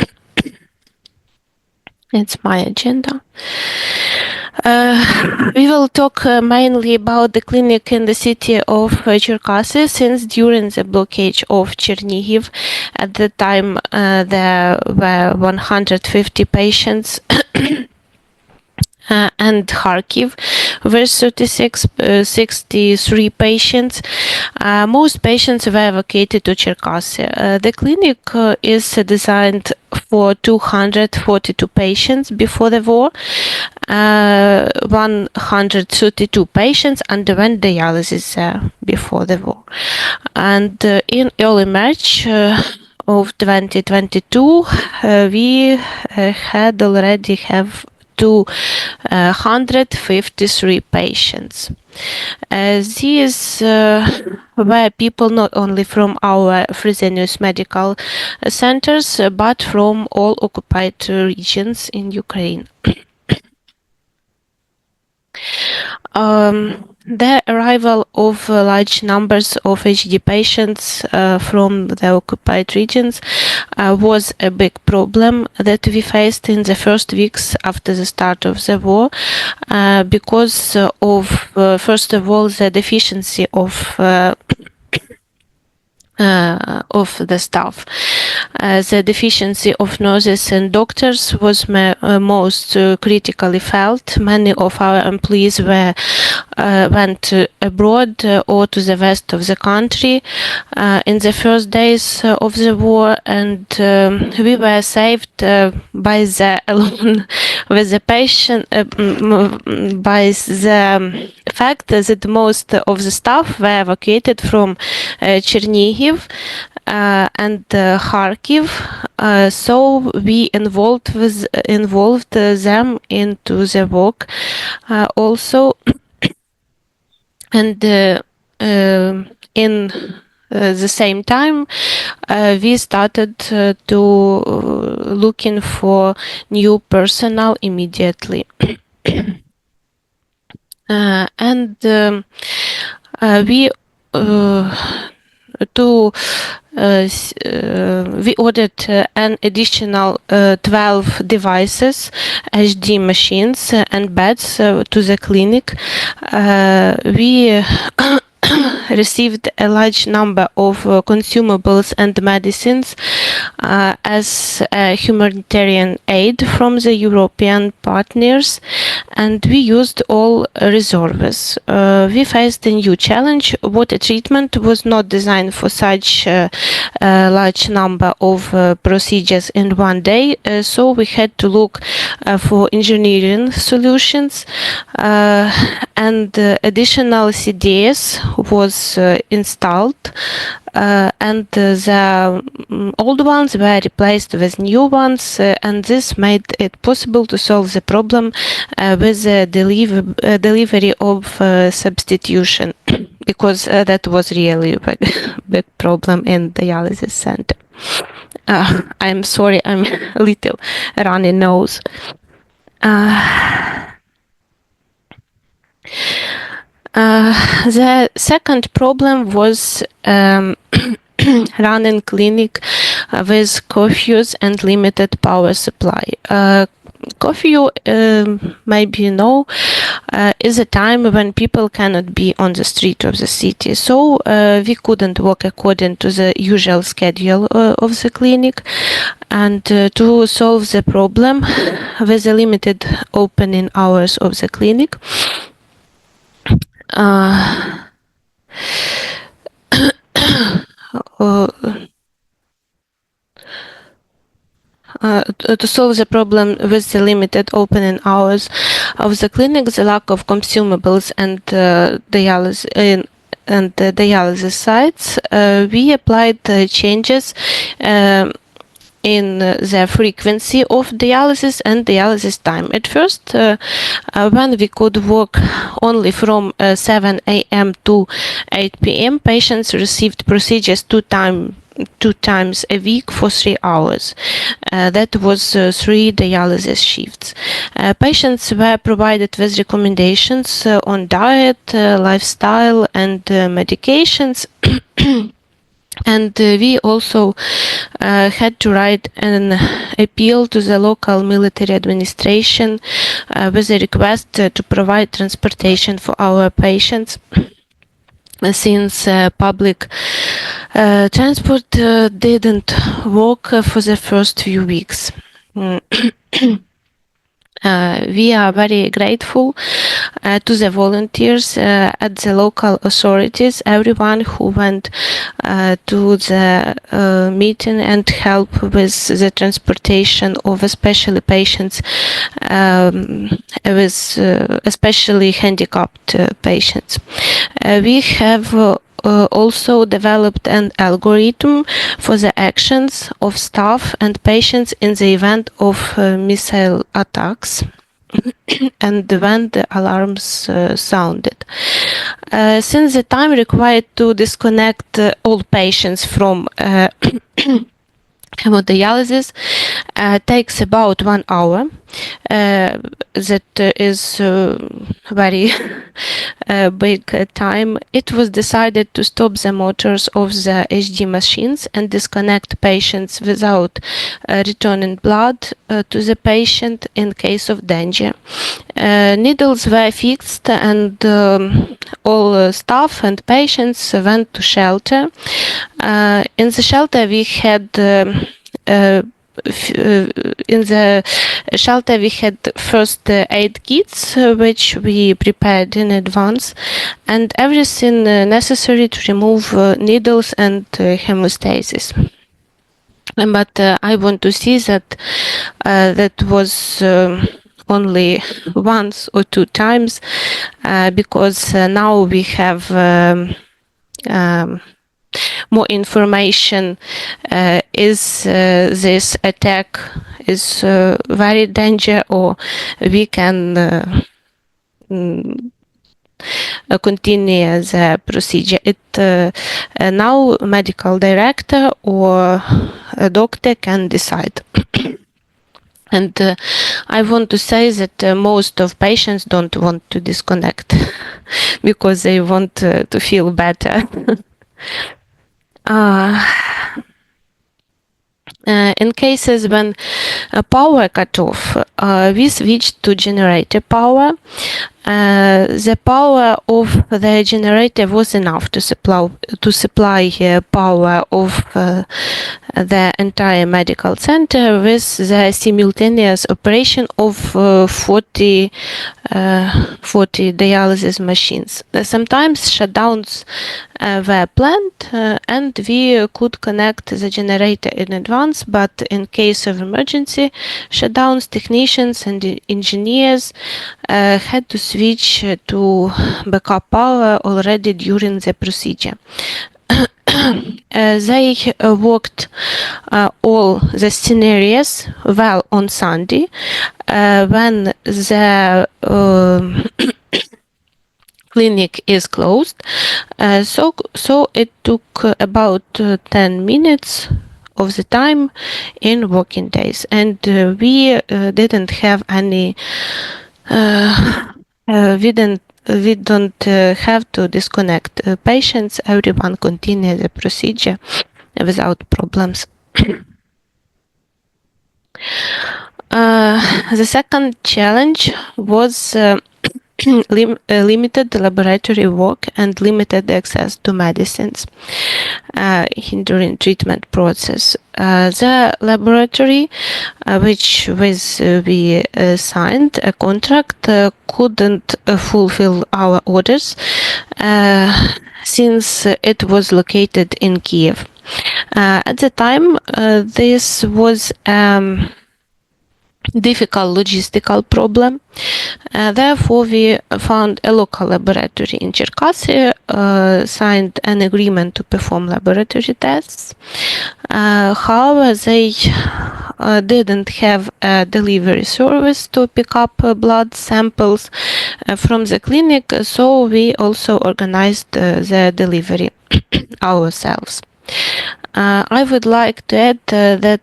It's my agenda. We will talk mainly about the clinic in the city of Cherkasy, since during the blockade of Chernihiv, at the time there were 150 patients and Kharkiv were 63 patients. Most patients were evacuated to Cherkasy. The clinic is designed for 242 patients before the war. 132 patients underwent dialysis before the war. And in early March of 2022, we had already have 253 patients. These were people not only from our Fresenius medical centers, but from all occupied regions in Ukraine. The arrival of large numbers of HD patients from the occupied regions was a big problem that we faced in the first weeks after the start of the war, because of, first of all, the deficiency of the staff. The deficiency of nurses and doctors was most critically felt. Many of our employees went abroad or to the west of the country in the first days of the war, and we were saved by the alone with the patient, by the fact that most of the staff were evacuated from Chernihiv and Kharkiv, so we involved them into the work also, and in the same time we started to looking for new personnel immediately. And we ordered an additional 12 devices, HD machines and beds to the clinic. We received a large number of consumables and medicines as humanitarian aid from the European partners, and we used all reserves. We faced a new challenge. Water treatment was not designed for such a large number of procedures in one day, so we had to look for engineering solutions, and additional CDS was installed, and the old ones were replaced with new ones, and this made it possible to solve the problem with the delivery of substitution, because that was really a big problem in the dialysis center. I'm sorry, I'm a little runny nose. The second problem was running clinic with curfews and limited power supply. Curfew, maybe you know, is a time when people cannot be on the street of the city. So we couldn't work according to the usual schedule of the clinic. And to solve the problem with the limited opening hours of the clinic, to solve the problem with the limited opening hours of the clinic, the lack of consumables and dialysis and the dialysis sites, we applied changes in the frequency of dialysis and dialysis time. At first, when we could work only from 7 a.m. to 8 p.m., patients received procedures two times a week for 3 hours. That was 3 dialysis shifts. Patients were provided with recommendations on diet, lifestyle, and medications. And we also had to write an appeal to the local military administration with a request to provide transportation for our patients, since public transport didn't work for the first few weeks. We are very grateful to the volunteers at the local authorities, everyone who went to the meeting and helped with the transportation of especially patients with especially handicapped patients. We have also developed an algorithm for the actions of staff and patients in the event of missile attacks and when the alarms sounded. Since the time required to disconnect all patients from hemodialysis takes about 1 hour. That is very big time. It was decided to stop the motors of the HD machines and disconnect patients without returning blood to the patient in case of danger. Needles were fixed, and all staff and patients went to shelter. In the shelter we had first aid kits, which we prepared in advance, and everything necessary to remove needles and hemostasis. But I want to see that that was only once or two times because now we have more information. Is this attack is very dangerous, or we can continue the procedure. Now medical director or a doctor can decide. And I want to say that most of patients don't want to disconnect because they want to feel better. In cases when power cut off, we switched to generator power. The power of the generator was enough to supply power of the entire medical center with the simultaneous operation of 40 dialysis machines. Sometimes shutdowns were planned and we could connect the generator in advance, but in case of emergency shutdowns, technicians and engineers had to switch to backup power already during the procedure. They worked all the scenarios well on Sunday when the clinic is closed. So it took about 10 minutes of the time in working days, and we didn't have any we don't have to disconnect patients. Everyone continued the procedure without problems. The second challenge was limited laboratory work and limited access to medicines during treatment process. The laboratory, which with we signed a contract, couldn't fulfill our orders since it was located in Kiev. At the time, this was difficult logistical problem. Therefore, we found a local laboratory in Cherkasy, signed an agreement to perform laboratory tests. However, they didn't have a delivery service to pick up blood samples from the clinic, so we also organized the delivery ourselves. I would like to add that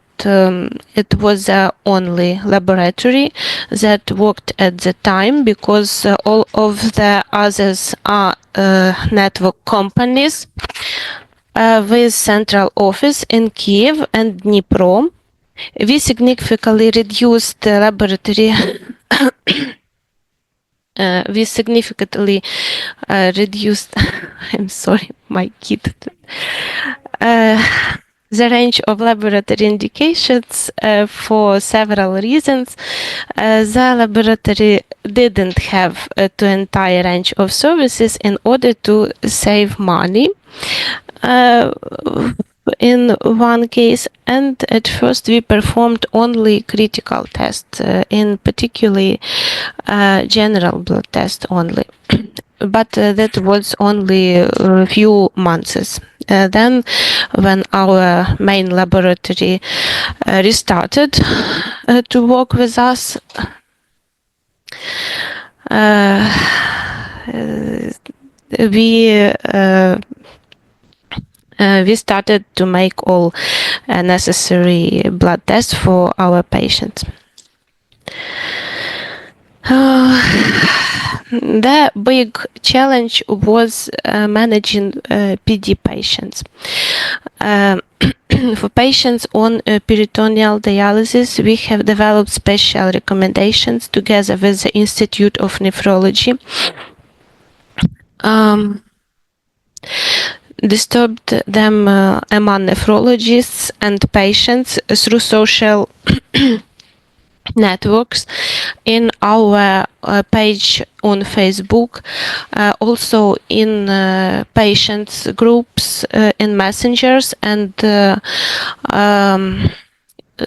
it was the only laboratory that worked at the time, because all of the others are network companies with central office in Kiev and Dnipro. We significantly reduced the laboratory I'm sorry, my kid. The range of laboratory indications for several reasons. The laboratory didn't have the entire range of services in order to save money. In one case, and at first we performed only critical tests, in particularly general blood test only. But that was only a few months. Then, when our main laboratory restarted to work with us, we started to make all necessary blood tests for our patients. The big challenge was managing PD patients. For patients on peritoneal dialysis, we have developed special recommendations together with the Institute of Nephrology. Disturbed them among nephrologists and patients through social networks, in our page on Facebook, also in patients groups in messengers, and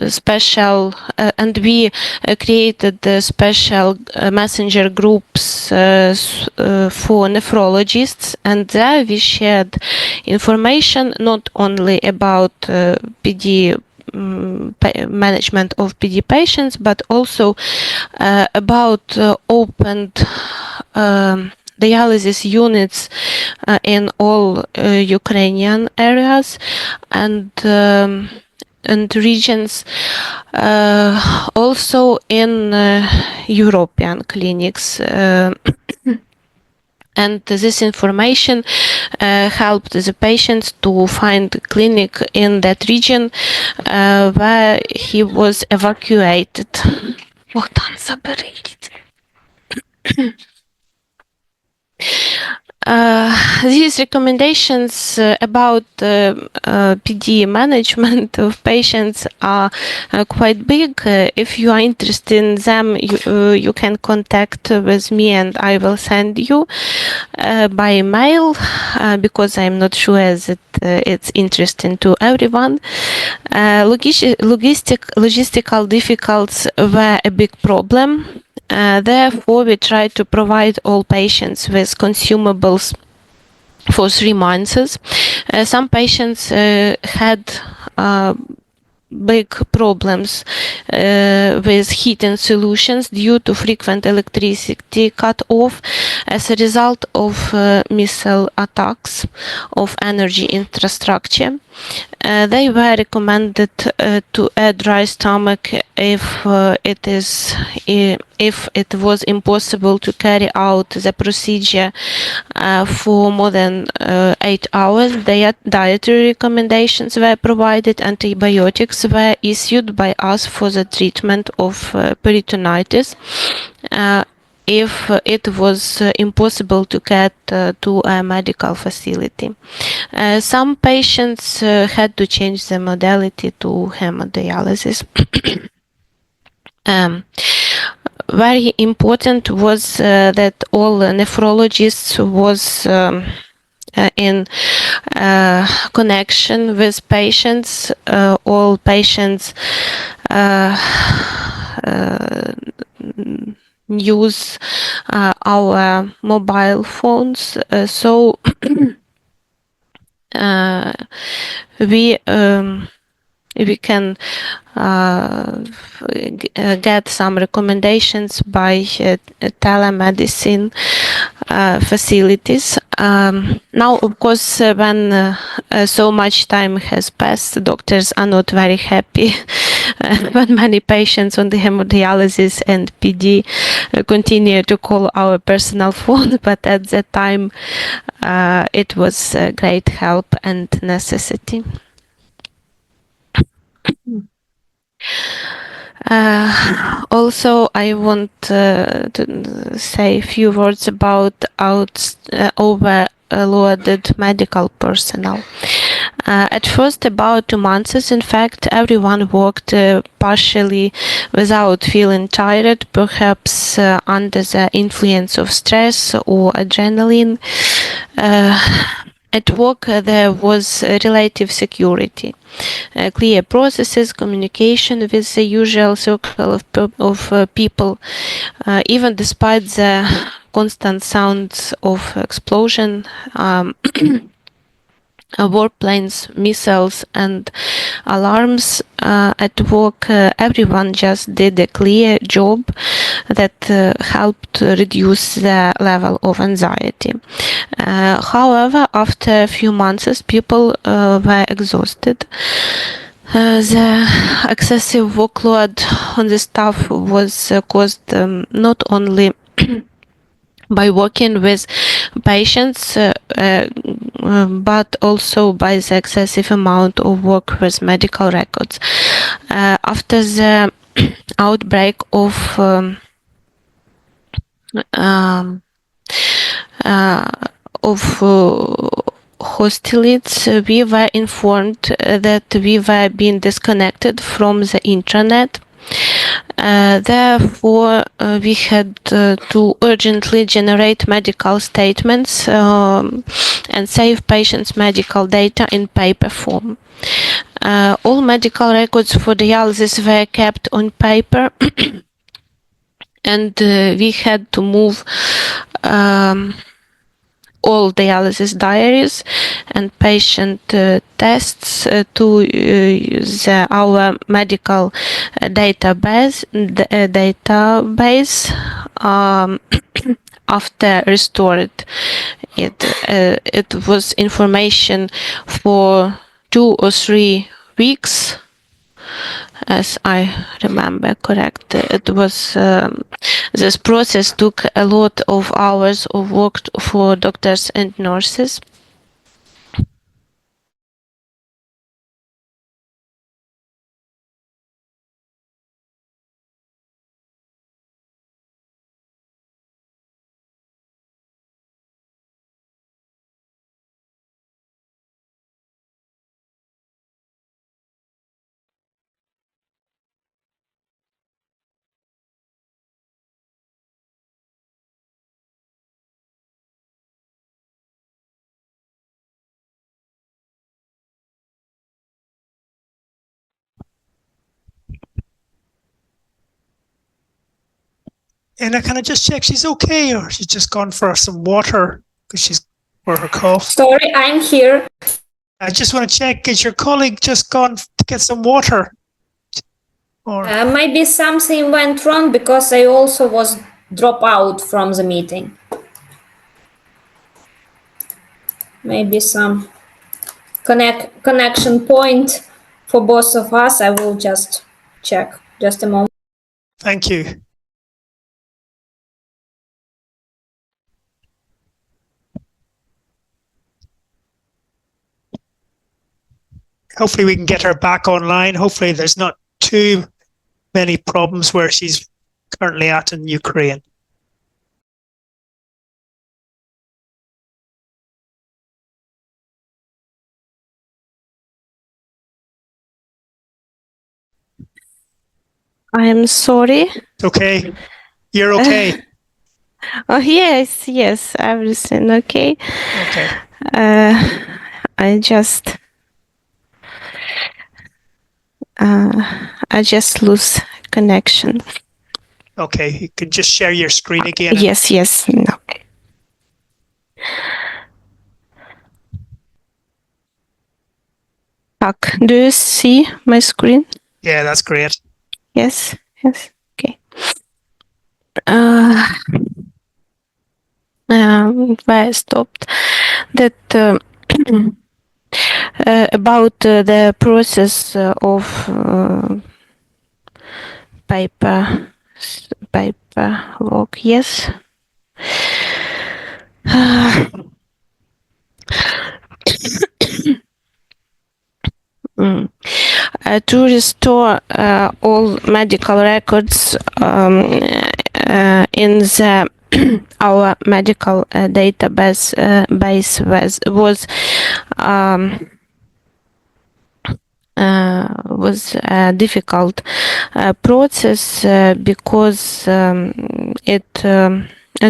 special and we created the special messenger groups for nephrologists, and there we shared information not only about PD management of PD patients, but also about opened dialysis units in all Ukrainian areas and regions, also in European clinics. And this information helped the patients to find a clinic in that region where he was evacuated. These recommendations about PD management of patients are quite big. If you are interested in them, you can contact with me and I will send you by mail because I'm not sure that it's interesting to everyone. Logistical difficulties were a big problem. Therefore, we try to provide all patients with consumables for 3 months. Some patients had big problems with heating solutions due to frequent electricity cut off as a result of missile attacks of energy infrastructure. They were recommended to a dry stomach if it was impossible to carry out the procedure for more than 8 hours. Dietary recommendations were provided. Antibiotics were issued by us for the treatment of peritonitis. If it was impossible to get to a medical facility. Some patients had to change the modality to hemodialysis. Very important was that all nephrologists was in connection with patients. All patients use our mobile phones, so we can get some recommendations by telemedicine facilities. Now, of course, when so much time has passed, doctors are not very happy when many patients on the hemodialysis and PD continue to call our personal phone, but at that time it was a great help and necessity. Also, I want to say a few words about overloaded medical personnel. At first, about 2 months, in fact, everyone worked partially without feeling tired, perhaps under the influence of stress or adrenaline. At work, there was relative security, clear processes, communication with the usual circle of people, even despite the constant sounds of explosion, warplanes, missiles, and alarms. At work, everyone just did a clear job that helped reduce the level of anxiety. However, after a few months, people were exhausted. The excessive workload on the staff was caused not only by working with patients, but also by the excessive amount of work with medical records. After the outbreak of hostilities, we were informed that we were being disconnected from the intranet. Therefore, we had to urgently generate medical statements and save patients' medical data in paper form. All medical records for dialysis were kept on paper, and we had to move all dialysis diaries and patient tests to our medical database after restored it. It was information for 2 or 3 weeks, as I remember correct. It was this process took a lot of hours of work for doctors and nurses. And can I just check she's okay, or she's just gone for some water because she's for her cough? Sorry, I'm here. I just want to check, is your colleague just gone to get some water? Or Maybe something went wrong because I also was dropped out from the meeting. Maybe some connection point for both of us. I will just check. Just a moment. thank you. Hopefully we can get her back online. Hopefully there's not too many problems where she's currently at in Ukraine. I am sorry. It's okay. You're okay. Oh yes, everything okay. Okay. I just lose connection. Okay. You can just share your screen again. Yes. No. Do you see my screen? Yeah, that's great. Yes. Okay. Where I stopped that about the process of paper work. Yes. To restore all medical records in the our medical database was a difficult process because it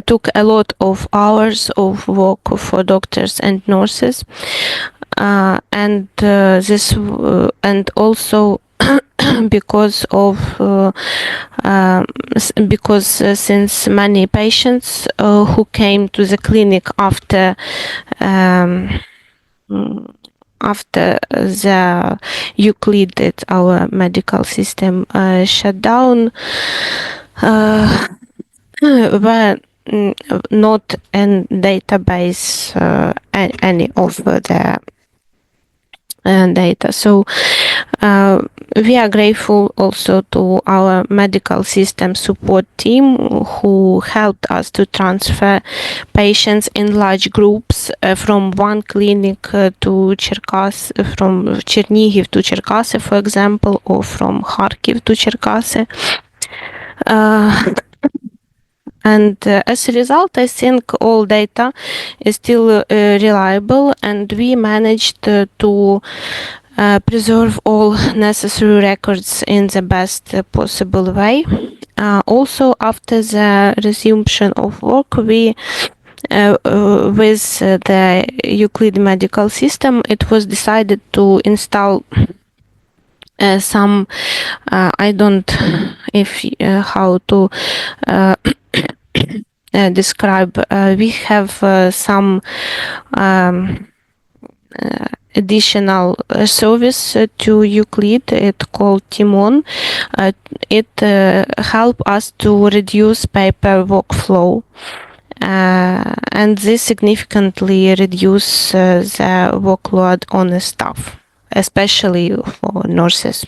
took a lot of hours of work for doctors and nurses, and this and also because since many patients who came to the clinic after the Euclid, our medical system shut down, were not in database any of the data. So we are grateful also to our medical system support team who helped us to transfer patients in large groups from one clinic to Cherkasy, from Chernihiv to Cherkasy, for example, or from Kharkiv to Cherkasy. And as a result, I think all data is still reliable, and we managed to preserve all necessary records in the best possible way. Also, after the resumption of work, we with the Euclid medical system, it was decided to install some I don't if how to describe. We have some additional service to Euclid. It called Timon. It help us to reduce paper workflow. And this significantly reduce the workload on the staff, especially for nurses.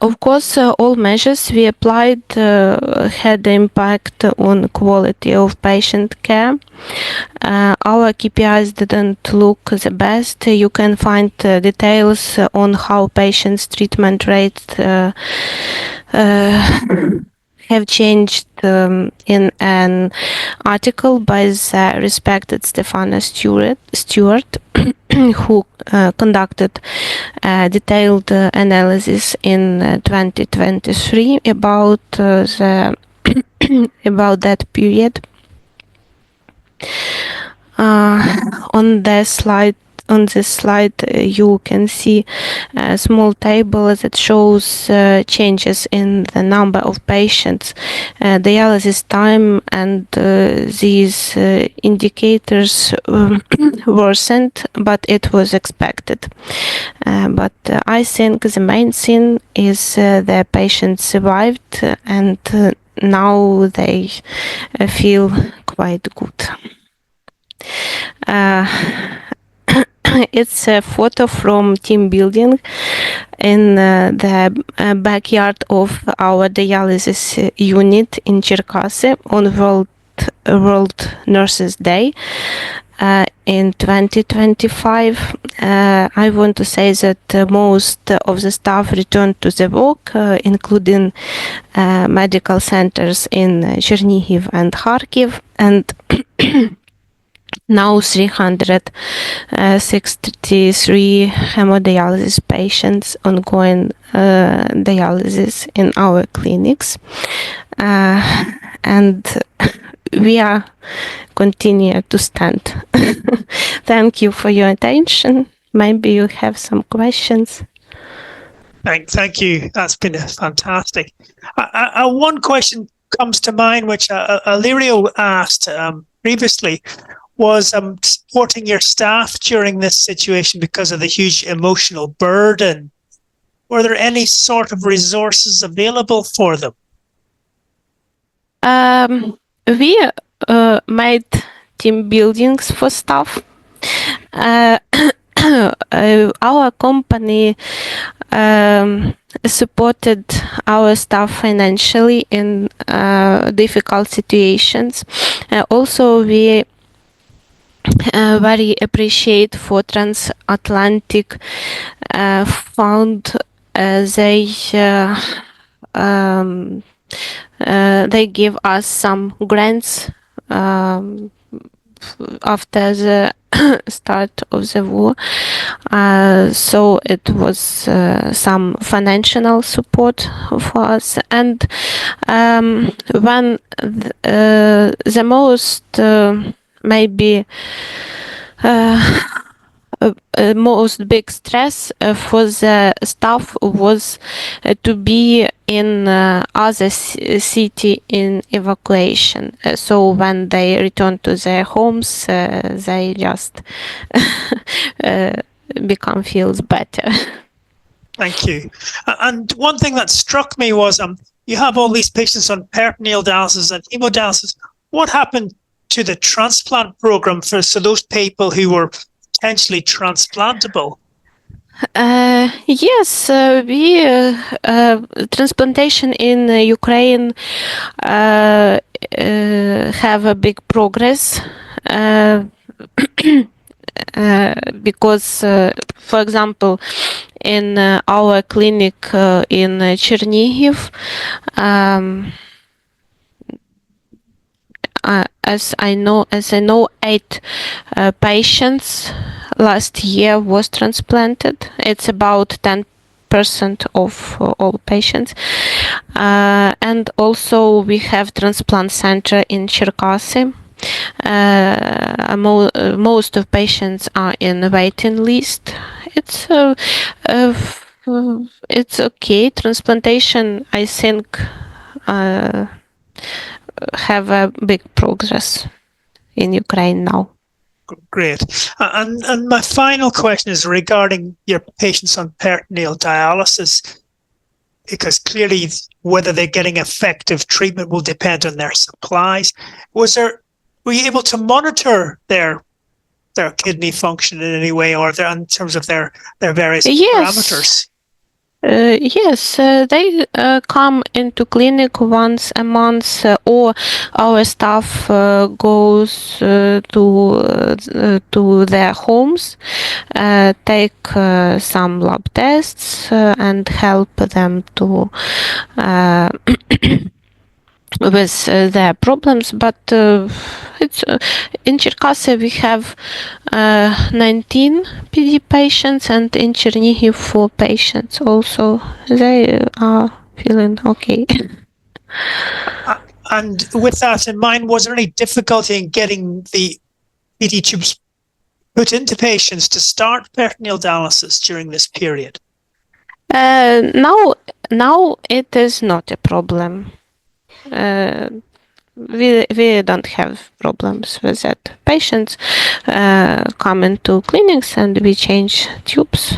Of course, all measures we applied had impact on quality of patient care. Our KPIs didn't look the best. You can find details on how patients' treatment rates have changed in an article by the respected Stefana Stewart who conducted a detailed analysis in 2023 about about that period. On this slide, you can see a small table that shows changes in the number of patients, dialysis time, and these indicators worsened, but it was expected. But I think the main thing is the patients survived, and now they feel quite good. It's a photo from team building in the backyard of our dialysis unit in Cherkasy on World Nurses Day in 2025. I want to say that most of the staff returned to the work, including medical centers in Chernihiv and Kharkiv, and now 363 hemodialysis patients ongoing dialysis in our clinics, and we are continue to stand. Thank you for your attention. Maybe you have some questions. Thank you. That's been fantastic. One question comes to mind, which Alirio asked previously, was supporting your staff during this situation because of the huge emotional burden. Were there any sort of resources available for them? We made team buildings for staff. Our company supported our staff financially in difficult situations. Also, we very appreciate for Transatlantic Fund. They give us some grants after the start of the war, so it was some financial support for us. And when the most maybe most big stress for the staff was to be in other city in evacuation. So when they return to their homes, they just become feels better. Thank you. And one thing that struck me was you have all these patients on peritoneal dialysis and hemodialysis. What happened to the transplant program for those people who were potentially transplantable? Yes, we transplantation in Ukraine have a big progress because, for example, in our clinic in Chernihiv, as I know, 8 patients last year was transplanted. It's about 50% of all patients. And also we have transplant center in Cherkasy. Most of patients are in the waiting list. It's okay. Transplantation, I think, have a big progress in Ukraine now. Great. And my final question is regarding your patients on peritoneal dialysis, because clearly whether they're getting effective treatment will depend on their supplies. Were you able to monitor their kidney function in any way, or in terms of their various parameters? Yes, they come into clinic once a month, or our staff goes to their homes, take some lab tests, and help them to with their problems. But it's in Cherkasy we have 19 PD patients, and in Chernihiv 4 patients also. They are feeling okay. And with that in mind, was there any difficulty in getting the PD tubes put into patients to start peritoneal dialysis during this period? Now it is not a problem. We don't have problems with that. Patients come into clinics and we change tubes.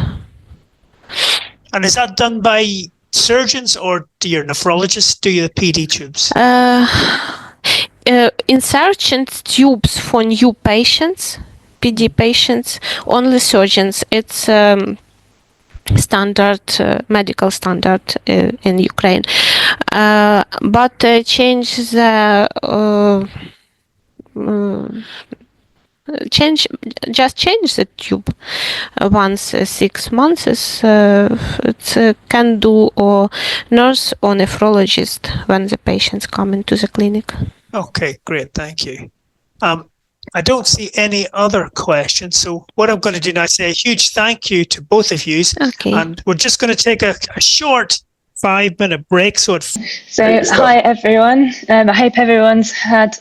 And is that done by surgeons, or do your nephrologists do the PD tubes? Insertion tubes for new patients, PD patients, only surgeons. It's standard, medical standard in Ukraine. But change the change the tube once 6 months. It can do or nurse or nephrologist when the patients come into the clinic. Okay, great, thank you. I don't see any other questions, so what I'm going to do now is say a huge thank you to both of you. Okay. And we're just going to take a short 5-minute break. So hi everyone. I hope everyone's had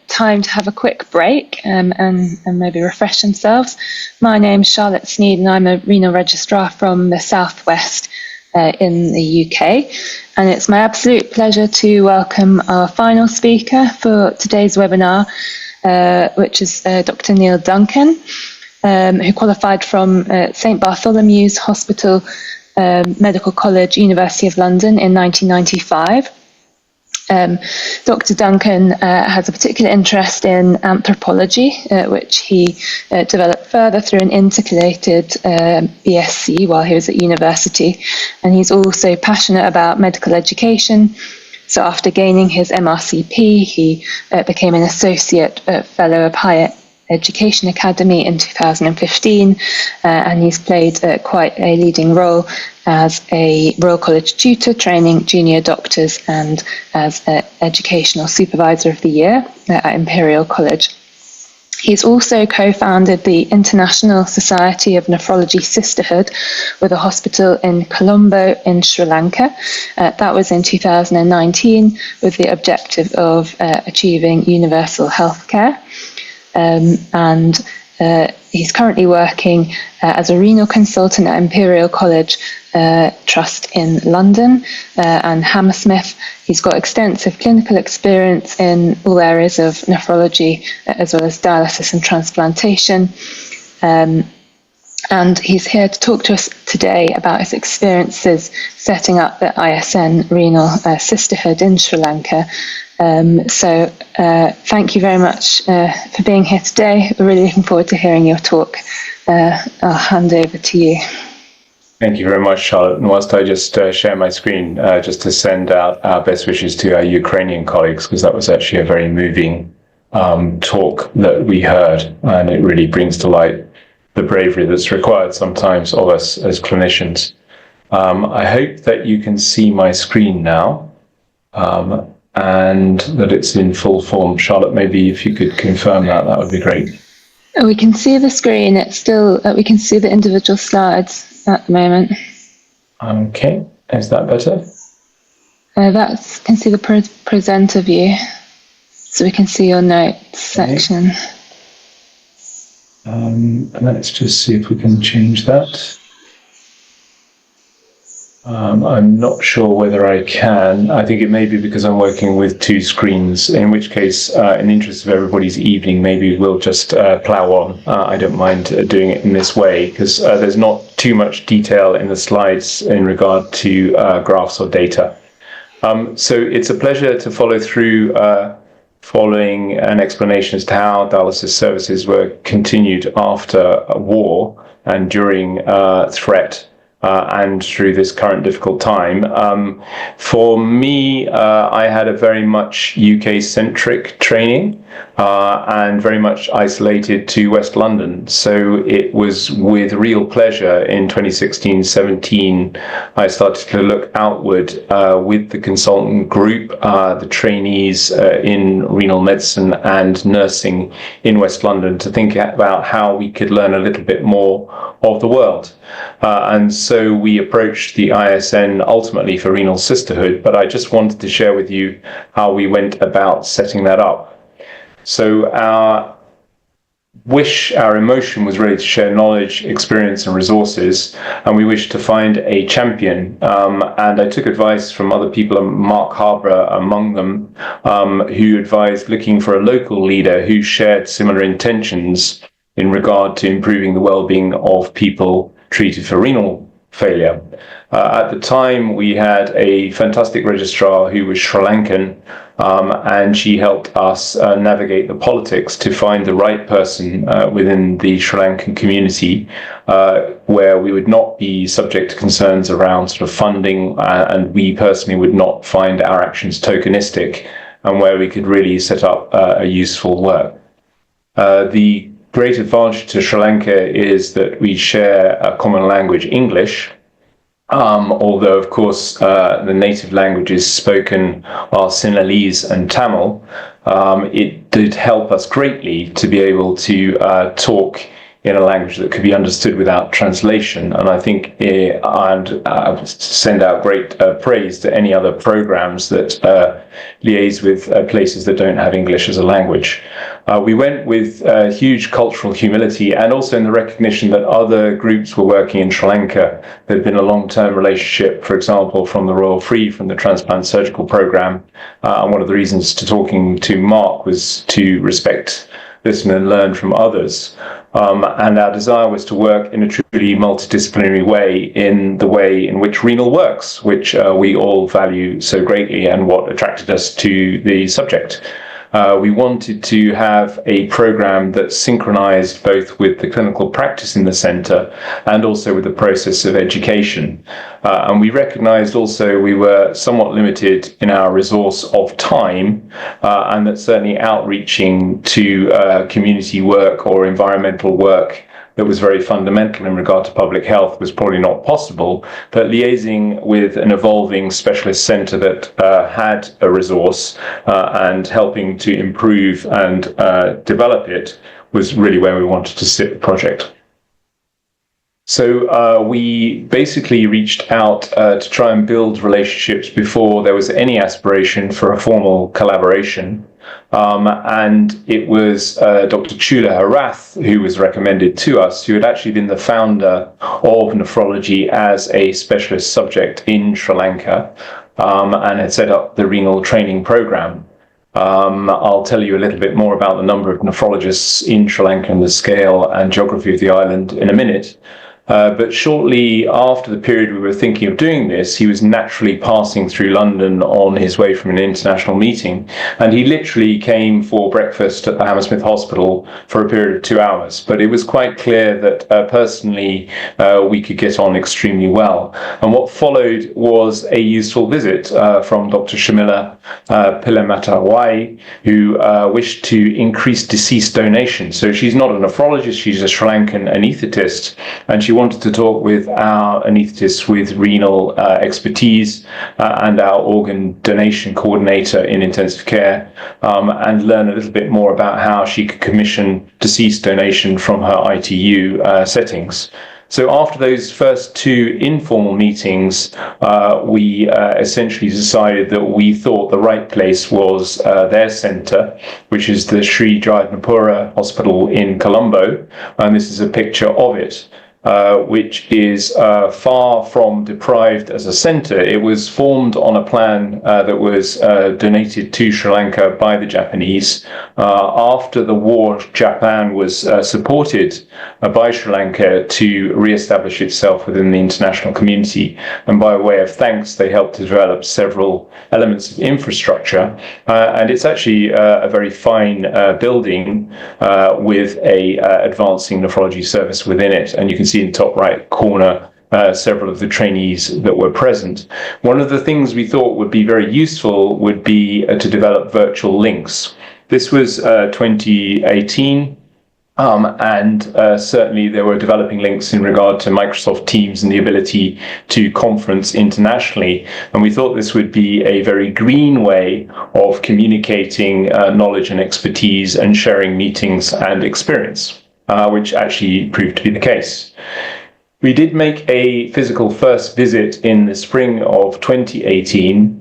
time to have a quick break and maybe refresh themselves. My name's Charlotte Sneed and I'm a renal registrar from the southwest in the UK. And it's my absolute pleasure to welcome our final speaker for today's webinar, which is Dr. Neill Duncan, who qualified from St Bartholomew's Hospital, Medical College, University of London in 1995. Dr. Duncan has a particular interest in anthropology, which he developed further through an intercalated BSc while he was at university. And he's also passionate about medical education. So after gaining his MRCP, he became an associate fellow of Higher Education Academy in 2015, and he's played quite a leading role as a Royal College tutor, training junior doctors, and as Educational Supervisor of the Year at Imperial College. He's also co-founded the International Society of Nephrology Sisterhood with a hospital in Colombo in Sri Lanka. That was in 2019 with the objective of achieving universal healthcare. And he's currently working as a renal consultant at Imperial College Trust in London and Hammersmith. He's got extensive clinical experience in all areas of nephrology, as well as dialysis and transplantation. And he's here to talk to us today about his experiences setting up the ISN Renal Sisterhood in Sri Lanka. So thank you very much for being here today. We're really looking forward to hearing your talk. I'll hand over to you. Thank you very much, Charlotte. And whilst I just share my screen, just to send out our best wishes to our Ukrainian colleagues, because that was actually a very moving talk that we heard, and it really brings to light the bravery that's required sometimes of us as clinicians. I hope that you can see my screen now, and that it's in full form. Charlotte, maybe if you could confirm that, that would be great. We can see the screen. It's still, we can see the individual slides at the moment. Okay, is that better? Can see the presenter view, so we can see your notes section. Let's just see if we can change that. I'm not sure whether I can. I think it may be because I'm working with two screens, in which case, in the interest of everybody's evening, maybe we'll just plow on. I don't mind doing it in this way, because there's not too much detail in the slides in regard to graphs or data. So it's a pleasure to follow through following an explanation as to how dialysis services were continued after a war and during threat. And through this current difficult time. For me, I had a very much UK-centric training and very much isolated to West London. So it was with real pleasure in 2016-17, I started to look outward with the consultant group, the trainees in renal medicine and nursing in West London, to think about how we could learn a little bit more of the world. And so we approached the ISN ultimately for renal sisterhood, but I just wanted to share with you how we went about setting that up. So our emotion was really to share knowledge, experience and resources, and we wished to find a champion. And I took advice from other people, Mark Harborough among them, who advised looking for a local leader who shared similar intentions in regard to improving the well-being of people treated for renal failure. At the time, we had a fantastic registrar who was Sri Lankan, and she helped us navigate the politics to find the right person within the Sri Lankan community, where we would not be subject to concerns around sort of funding, and we personally would not find our actions tokenistic, and where we could really set up a useful work. The great advantage to Sri Lanka is that we share a common language, English, although, of course, the native languages spoken are Sinhalese and Tamil. It did help us greatly to be able to talk in a language that could be understood without translation. And I think I'd send out great praise to any other programs that liaise with places that don't have English as a language. We went with huge cultural humility and also in the recognition that other groups were working in Sri Lanka. There'd been a long-term relationship, for example, from the Royal Free, from the Transplant surgical program. And one of the reasons to talking to Mark was to respect, listen and learn from others. And our desire was to work in a truly multidisciplinary way in which renal works, which we all value so greatly and what attracted us to the subject. We wanted to have a program that synchronized both with the clinical practice in the center and also with the process of education. And we recognized also we were somewhat limited in our resource of time, and that certainly outreaching to community work or environmental work that was very fundamental in regard to public health was probably not possible, but liaising with an evolving specialist centre that had a resource and helping to improve and develop it was really where we wanted to sit the project. So we basically reached out to try and build relationships before there was any aspiration for a formal collaboration. And it was Dr. Chula Harath who was recommended to us, who had actually been the founder of nephrology as a specialist subject in Sri Lanka, and had set up the renal training program. I'll tell you a little bit more about the number of nephrologists in Sri Lanka and the scale and geography of the island in a minute. But shortly after the period we were thinking of doing this, he was naturally passing through London on his way from an international meeting. And he literally came for breakfast at the Hammersmith Hospital for a period of 2 hours. But it was quite clear that personally we could get on extremely well. And what followed was a useful visit from Dr. Shamila Pilamatawai, who wished to increase deceased donation. So she's not a nephrologist, she's a Sri Lankan anaesthetist, and she wanted to talk with our anaesthetists with renal expertise and our organ donation coordinator in intensive care, and learn a little bit more about how she could commission deceased donation from her ITU settings. So after those first two informal meetings, we essentially decided that we thought the right place was their centre, which is the Sri Jagadnapura Hospital in Colombo, and this is a picture of it. Which is far from deprived as a centre. It was formed on a plan that was donated to Sri Lanka by the Japanese. After the war, Japan was supported by Sri Lanka to re-establish itself within the international community. And by way of thanks, they helped to develop several elements of infrastructure. And it's actually a very fine building with a advancing nephrology service within it. And you can see in the top right corner several of the trainees that were present. One of the things we thought would be very useful would be to develop virtual links. This was 2018. And certainly there were developing links in regard to Microsoft Teams and the ability to conference internationally. And we thought this would be a very green way of communicating knowledge and expertise and sharing meetings and experience, which actually proved to be the case. We did make a physical first visit in the spring of 2018,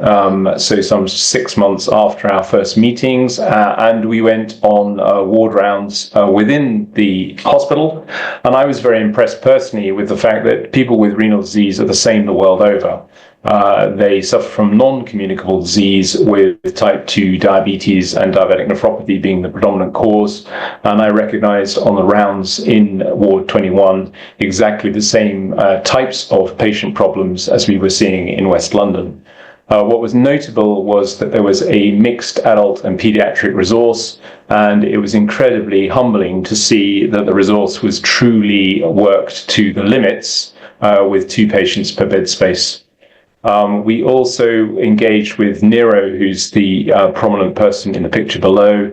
so some 6 months after our first meetings, and we went on ward rounds within the hospital. And I was very impressed personally with the fact that people with renal disease are the same the world over. They suffer from non-communicable disease, with type 2 diabetes and diabetic nephropathy being the predominant cause. And I recognized on the rounds in Ward 21 exactly the same types of patient problems as we were seeing in West London. What was notable was that there was a mixed adult and pediatric resource, and it was incredibly humbling to see that the resource was truly worked to the limits with 2 patients per bed space. We also engaged with Neill, who's the prominent person in the picture below,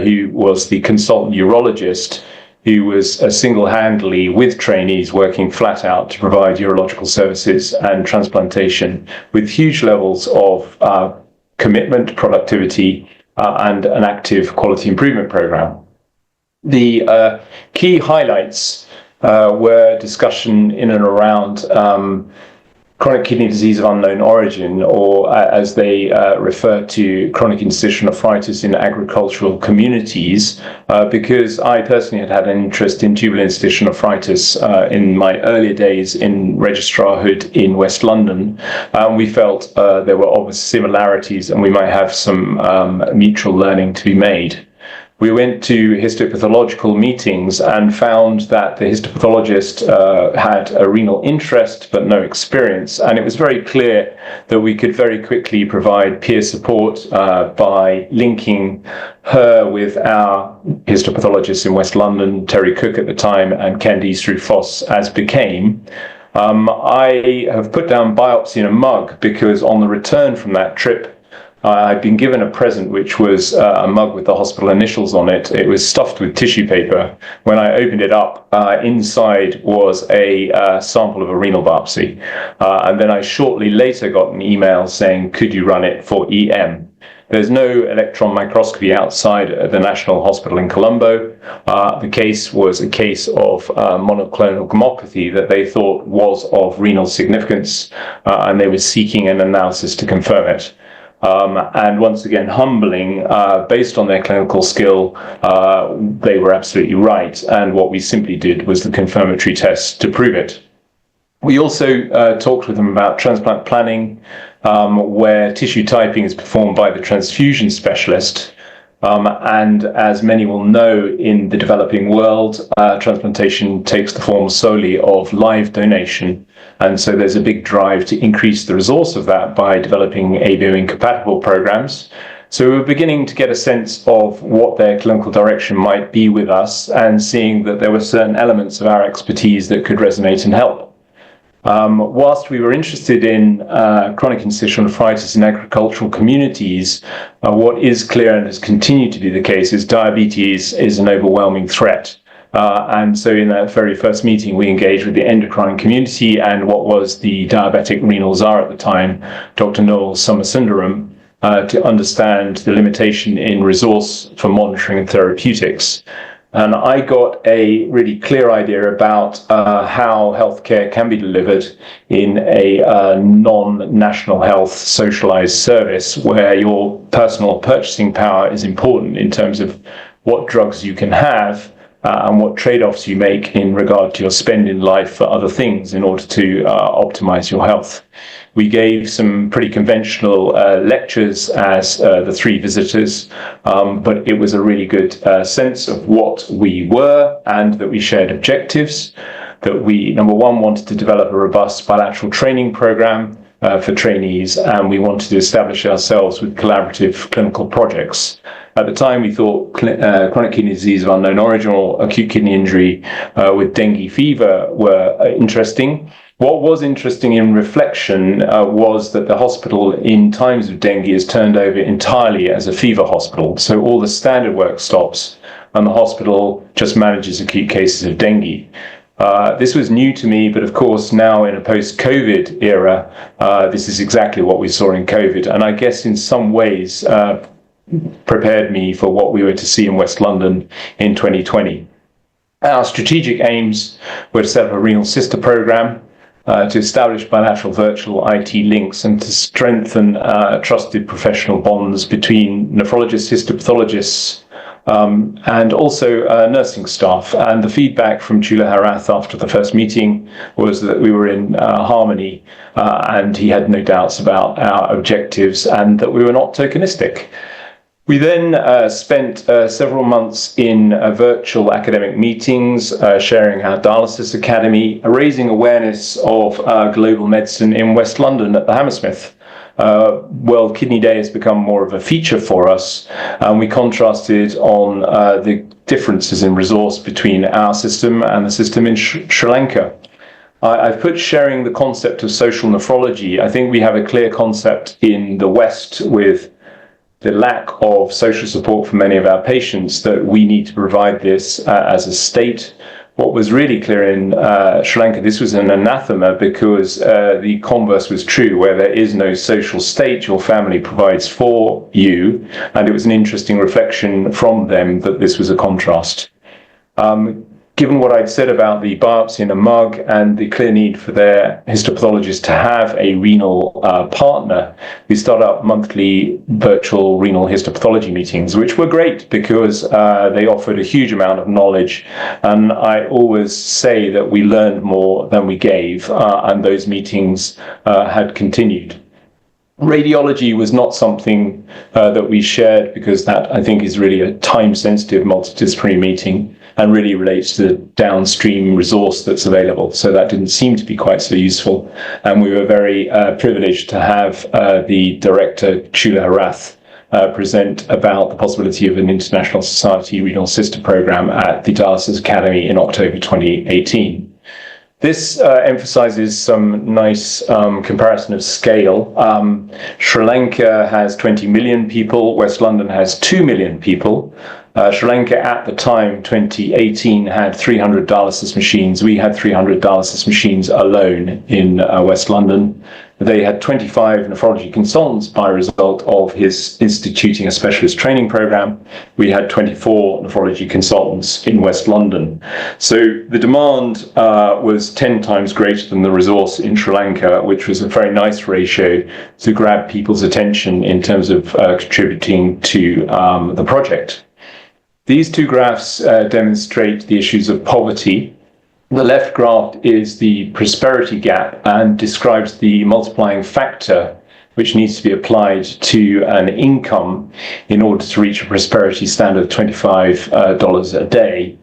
who was the consultant urologist, who was single-handedly with trainees working flat out to provide urological services and transplantation with huge levels of commitment, productivity, and an active quality improvement program. The key highlights were discussion in and around chronic kidney disease of unknown origin, or as they refer to chronic interstitial nephritis in agricultural communities, because I personally had an interest in tubular interstitial nephritis in my earlier days in registrarhood in West London. We felt there were obvious similarities and we might have some mutual learning to be made. We went to histopathological meetings and found that the histopathologist had a renal interest but no experience, and it was very clear that we could very quickly provide peer support by linking her with our histopathologist in West London, Terry Cook at the time, and Candice Rufos as became. I have put down biopsy in a mug because on the return from that trip I'd been given a present which was a mug with the hospital initials on it. It was stuffed with tissue paper. When I opened it up, inside was a sample of a renal biopsy. And then I shortly later got an email saying, could you run it for EM? There's no electron microscopy outside the National Hospital in Colombo. The case was a case of monoclonal gammopathy that they thought was of renal significance, and they were seeking an analysis to confirm it. And once again, humbling, based on their clinical skill, they were absolutely right. And what we simply did was the confirmatory test to prove it. We also talked with them about transplant planning, where tissue typing is performed by the transfusion specialist. And as many will know, in the developing world, transplantation takes the form solely of live donation. And so there's a big drive to increase the resource of that by developing ABO incompatible programs. So we were beginning to get a sense of what their clinical direction might be with us, and seeing that there were certain elements of our expertise that could resonate and help. Whilst we were interested in chronic interstitial nephritis in agricultural communities, what is clear and has continued to be the case is diabetes is an overwhelming threat. And so in that very first meeting, we engaged with the endocrine community and what was the diabetic renal czar at the time, Dr. Neill Somasundaram, to understand the limitation in resource for monitoring and therapeutics. And I got a really clear idea about how healthcare can be delivered in a non-national health socialized service where your personal purchasing power is important in terms of what drugs you can have and what trade-offs you make in regard to your spend in life for other things in order to optimize your health. We gave some pretty conventional lectures as the three visitors, but it was a really good sense of what we were and that we shared objectives, that we, number one, wanted to develop a robust bilateral training program for trainees, and we wanted to establish ourselves with collaborative clinical projects. At the time, we thought chronic kidney disease of unknown origin or acute kidney injury with dengue fever were interesting. What was interesting in reflection was that the hospital in times of dengue is turned over entirely as a fever hospital. So all the standard work stops and the hospital just manages acute cases of dengue. This was new to me, but of course now in a post-COVID era, this is exactly what we saw in COVID. And I guess in some ways prepared me for what we were to see in West London in 2020. Our strategic aims were to set up a renal sister program, to establish bilateral virtual IT links and to strengthen trusted professional bonds between nephrologists, histopathologists, and also nursing staff. And the feedback from Chula Harath after the first meeting was that we were in harmony and he had no doubts about our objectives and that we were not tokenistic. We then spent several months in virtual academic meetings, sharing our Dialysis Academy, raising awareness of global medicine in West London at the Hammersmith. World Kidney Day has become more of a feature for us, and we contrasted on the differences in resource between our system and the system in Sri Lanka. I've put sharing the concept of social nephrology. I think we have a clear concept in the West with the lack of social support for many of our patients that we need to provide this as a state. What was really clear in Sri Lanka, this was an anathema because the converse was true, where there is no social state, your family provides for you, and it was an interesting reflection from them that this was a contrast. Given what I'd said about the biopsy in a mug and the clear need for their histopathologist to have a renal partner, we started up monthly virtual renal histopathology meetings, which were great because they offered a huge amount of knowledge. And I always say that we learned more than we gave, and those meetings had continued. Radiology was not something that we shared because that, I think, is really a time-sensitive multidisciplinary meeting and really relates to the downstream resource that's available. So that didn't seem to be quite so useful. And we were very privileged to have the director, Chula Harath, present about the possibility of an International Society Renal Sister Program at the Dialysis Academy in October 2018. This emphasizes some nice comparison of scale. Sri Lanka has 20 million people, West London has 2 million people. Sri Lanka at the time, 2018, had 300 dialysis machines. We had 300 dialysis machines alone in West London. They had 25 nephrology consultants by result of his instituting a specialist training program. We had 24 nephrology consultants in West London. So the demand was 10 times greater than the resource in Sri Lanka, which was a very nice ratio to grab people's attention in terms of contributing to the project. These two graphs demonstrate the issues of poverty. The left graph is the prosperity gap and describes the multiplying factor which needs to be applied to an income in order to reach a prosperity standard of $25 a day.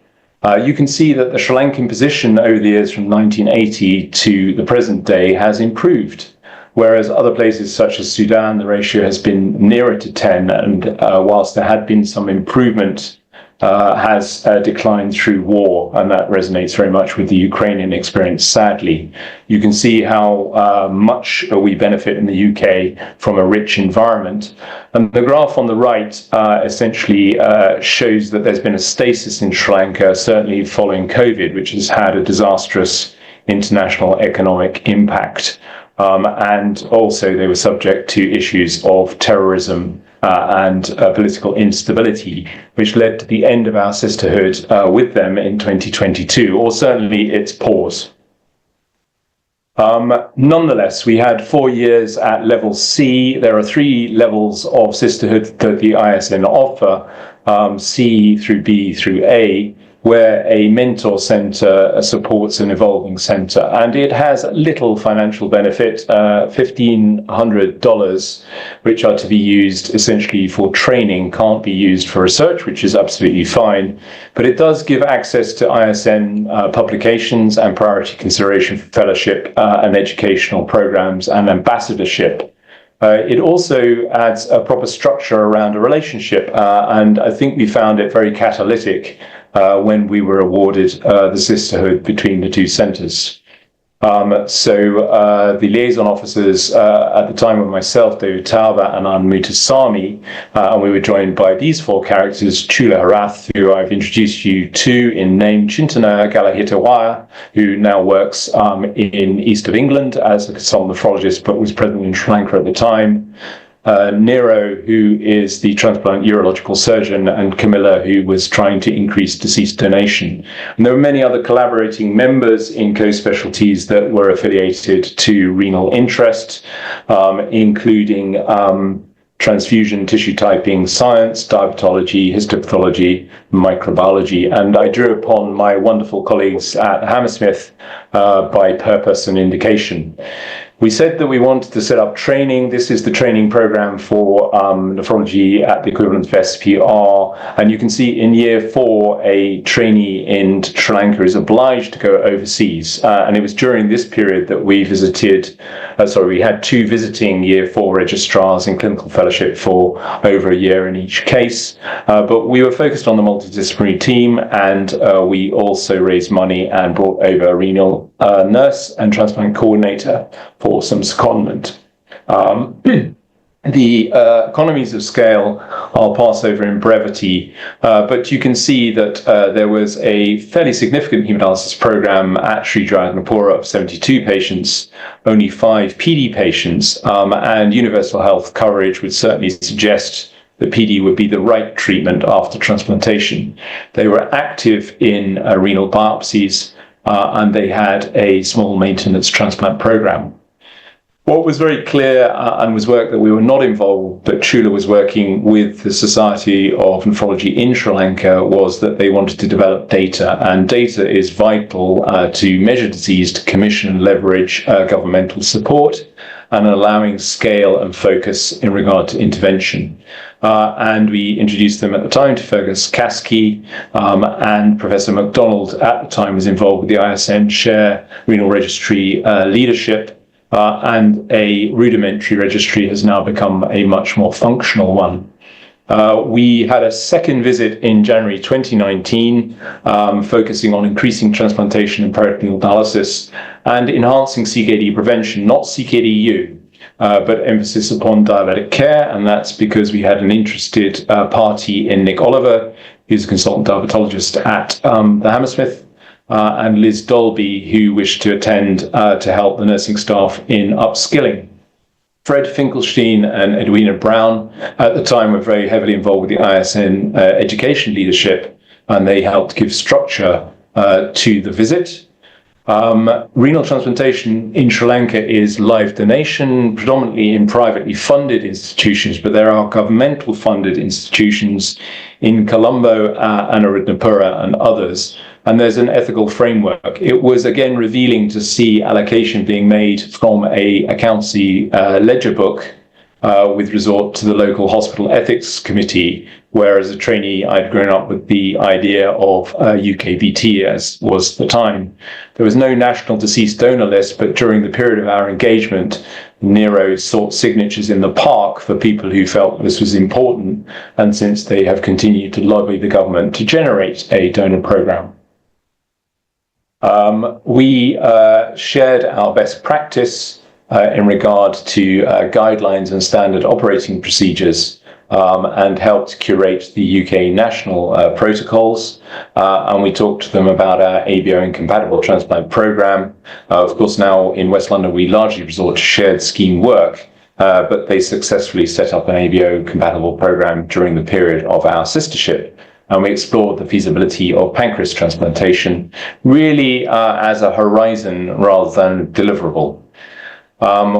You can see that the Sri Lankan position over the years from 1980 to the present day has improved, whereas other places such as Sudan, the ratio has been nearer to 10, and whilst there had been some improvement, has declined through war, and that resonates very much with the Ukrainian experience, sadly. You can see how much we benefit in the UK from a rich environment. And the graph on the right essentially shows that there's been a stasis in Sri Lanka, certainly following COVID, which has had a disastrous international economic impact. And also they were subject to issues of terrorism and political instability, which led to the end of our sisterhood with them in 2022, or certainly its pause. Nonetheless, we had 4 years at level C. There are 3 levels of sisterhood that the ISN offer, C through B through A, where a mentor center supports an evolving center. And it has little financial benefit, $1,500, which are to be used essentially for training, can't be used for research, which is absolutely fine. But it does give access to ISN publications and priority consideration for fellowship and educational programs and ambassadorship. It also adds a proper structure around a relationship, and I think we found it very catalytic when we were awarded the sisterhood between the 2 centres. The liaison officers at the time were myself, David Tauber, and Ann Mutasamy, and we were joined by these 4 characters: Chula Harath, who I've introduced you to in name, Chintana Galahitawaya, who now works in east of England as a consultant nephrologist, but was present in Sri Lanka at the time, Nero, who is the transplant urological surgeon, and Camilla, who was trying to increase deceased donation. And there were many other collaborating members in co-specialties that were affiliated to renal interest, including transfusion, tissue typing, science, diabetology, histopathology, microbiology. And I drew upon my wonderful colleagues at Hammersmith by purpose and indication. We said that we wanted to set up training. This is the training program for nephrology at the equivalent of SPR. And you can see in year 4, a trainee in Sri Lanka is obliged to go overseas. And it was during this period that we we had 2 visiting year 4 registrars in clinical fellowship for over a year in each case. But we were focused on the multidisciplinary team, and we also raised money and brought over a renal nurse and transplant coordinator for some secondment. The economies of scale I'll pass over in brevity, but you can see that there was a fairly significant hemodialysis program at Sri Jagannathpura of 72 patients, only 5 PD patients, and universal health coverage would certainly suggest that PD would be the right treatment after transplantation. They were active in renal biopsies, and they had a small maintenance transplant program. What was very clear and was work that we were not involved, but Chula was working with the Society of Nephrology in Sri Lanka, was that they wanted to develop data, and data is vital to measure disease, to commission and leverage governmental support, and allowing scale and focus in regard to intervention. And we introduced them at the time to Fergus Caskey, and Professor MacDonald at the time was involved with the ISN Share Renal Registry leadership, and a rudimentary registry has now become a much more functional one. We had a second visit in January 2019, focusing on increasing transplantation and peritoneal dialysis and enhancing CKD prevention, not CKDU, but emphasis upon diabetic care. And that's because we had an interested party in Nick Oliver, who's a consultant diabetologist at the Hammersmith, and Liz Dolby, who wished to attend to help the nursing staff in upskilling. Fred Finkelstein and Edwina Brown at the time were very heavily involved with the ISN education leadership, and they helped give structure to the visit. Renal transplantation in Sri Lanka is live donation, predominantly in privately funded institutions, but there are governmental funded institutions in Colombo, Anuradhapura and others. And there's an ethical framework. It was again revealing to see allocation being made from a accountancy ledger book with resort to the local hospital ethics committee, where as a trainee I'd grown up with the idea of UKBT, as was the time. There was no national deceased donor list, but during the period of our engagement, Nero sought signatures in the park for people who felt this was important, and since they have continued to lobby the government to generate a donor program. We shared our best practice in regard to guidelines and standard operating procedures, and helped curate the UK national protocols. And we talked to them about our ABO incompatible transplant program. Of course, now in West London, we largely resort to shared scheme work, but they successfully set up an ABO-compatible program during the period of our sistership. And we explored the feasibility of pancreas transplantation really as a horizon rather than a deliverable.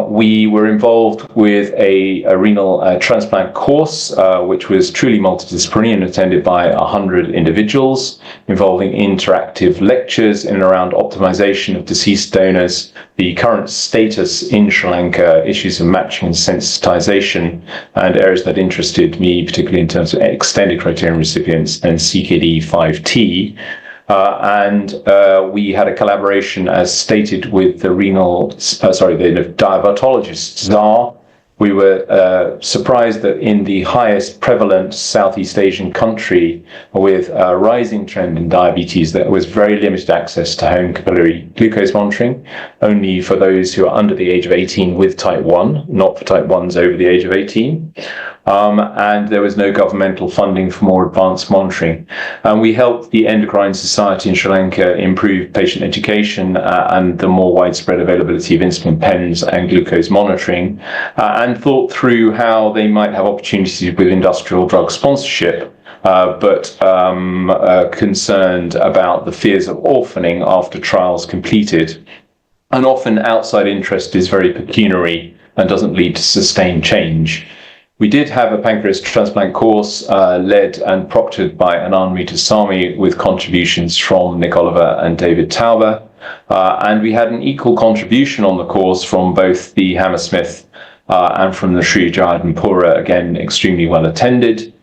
We were involved with a renal transplant course, which was truly multidisciplinary and attended by 100 individuals, involving interactive lectures in and around optimization of deceased donors, the current status in Sri Lanka, issues of matching and sensitization, and areas that interested me, particularly in terms of extended criterion recipients and CKD5T. We had a collaboration, as stated, with the the diabetologist czar. We were surprised that in the highest prevalent Southeast Asian country with a rising trend in diabetes, there was very limited access to home capillary glucose monitoring, only for those who are under the age of 18 with type 1, not for type 1s over the age of 18. And there was no governmental funding for more advanced monitoring. And we helped the Endocrine Society in Sri Lanka improve patient education and the more widespread availability of insulin pens and glucose monitoring, and thought through how they might have opportunities with industrial drug sponsorship, but concerned about the fears of orphaning after trials completed. And often outside interest is very pecuniary and doesn't lead to sustained change. We did have a pancreas transplant course led and proctored by Anand Muthuswamy with contributions from Nick Oliver and David Tauber. And we had an equal contribution on the course from both the Hammersmith and from the Sri Jayadanpura, again, extremely well attended,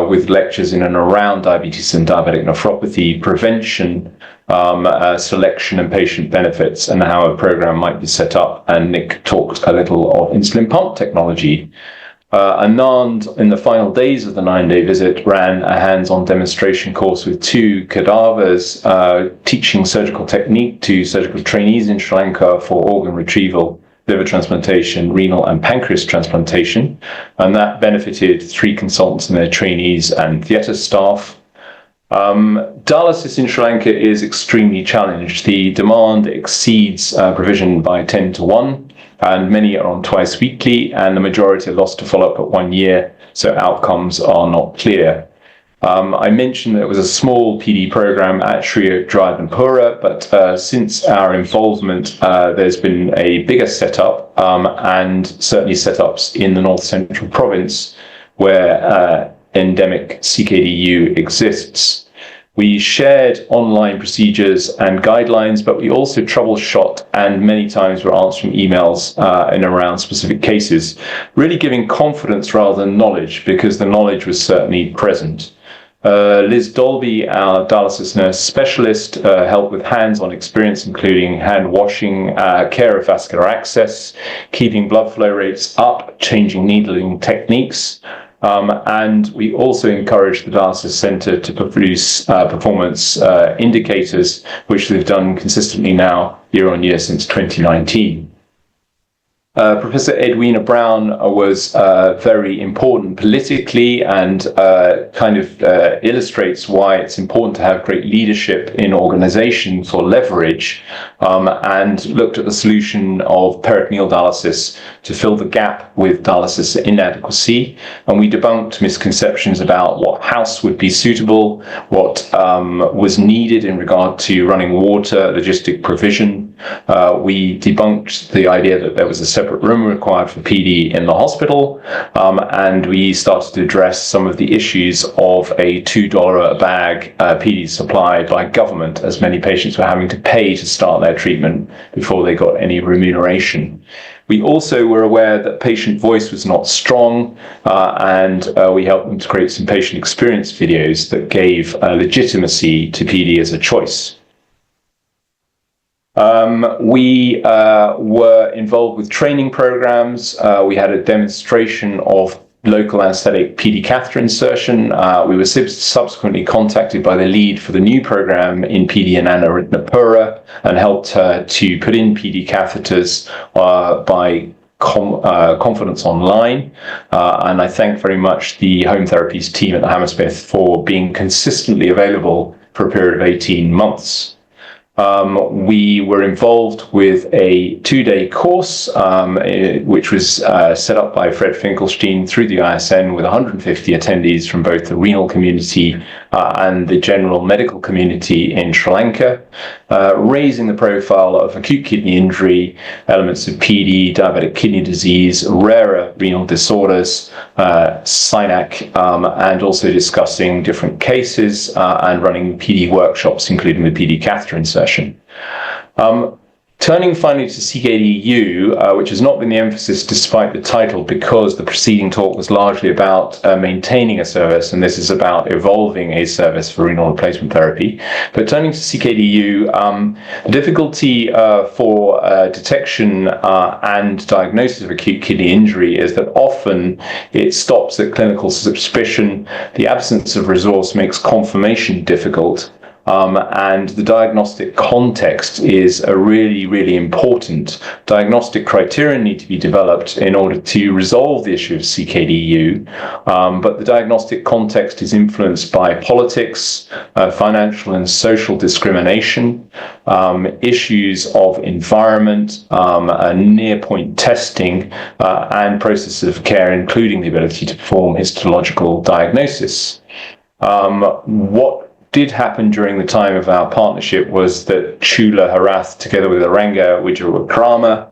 with lectures in and around diabetes and diabetic nephropathy, prevention, selection and patient benefits, and how a program might be set up. And Nick talked a little of insulin pump technology. Anand, in the final days of the 9-day visit, ran a hands-on demonstration course with 2 cadavers, teaching surgical technique to surgical trainees in Sri Lanka for organ retrieval, liver transplantation, renal and pancreas transplantation. And that benefited 3 consultants and their trainees and theatre staff. Dialysis in Sri Lanka is extremely challenged. The demand exceeds provision by 10 to 1. And many are on twice weekly, and the majority are lost to follow-up at 1 year, so outcomes are not clear. I mentioned that it was a small PD program at Sri Jayadanpura, but since our involvement, there's been a bigger setup, and certainly setups in the North Central Province, where endemic CKDU exists. We shared online procedures and guidelines, but we also troubleshot, and many times we're answering emails in around specific cases, really giving confidence rather than knowledge, because the knowledge was certainly present. Liz Dolby, our dialysis nurse specialist, helped with hands-on experience, including hand washing, care of vascular access, keeping blood flow rates up, changing needling techniques. And we also encourage the Dialysis Centre to produce performance indicators, which they've done consistently now year on year since 2019. Professor Edwina Brown was very important politically, and illustrates why it's important to have great leadership in organisation for leverage, and looked at the solution of peritoneal dialysis to fill the gap with dialysis inadequacy. And we debunked misconceptions about what house would be suitable, what was needed in regard to running water, logistic provision. We debunked the idea that there was a separate room required for PD in the hospital, and we started to address some of the issues of a $2 a bag PD supply by government, as many patients were having to pay to start their treatment before they got any remuneration. We also were aware that patient voice was not strong, and we helped them to create some patient experience videos that gave legitimacy to PD as a choice. We were involved with training programs. We had a demonstration of local anesthetic PD catheter insertion. We were subsequently contacted by the lead for the new program in PD in Annapurna and helped her to put in PD catheters by Confidence Online. And I thank very much the home therapies team at the Hammersmith for being consistently available for a period of 18 months. We were involved with a 2-day course, which was set up by Fred Finkelstein through the ISN with 150 attendees from both the renal community and the general medical community in Sri Lanka, raising the profile of acute kidney injury, elements of PD, diabetic kidney disease, rarer renal disorders, SINAC, and also discussing different cases and running PD workshops, including the PD catheter insertion. Turning finally to CKDU, which has not been the emphasis despite the title, because the preceding talk was largely about maintaining a service, and this is about evolving a service for renal replacement therapy. But turning to CKDU, the difficulty for detection and diagnosis of acute kidney injury is that often it stops at clinical suspicion. The absence of resource makes confirmation difficult. And the diagnostic context is a really, really important. Diagnostic criteria need to be developed in order to resolve the issue of CKDU, but the diagnostic context is influenced by politics, financial and social discrimination, issues of environment, near-point testing, and processes of care, including the ability to perform histological diagnosis. What did happen during the time of our partnership was that Chula Harath, together with Aranga Wijewakrama,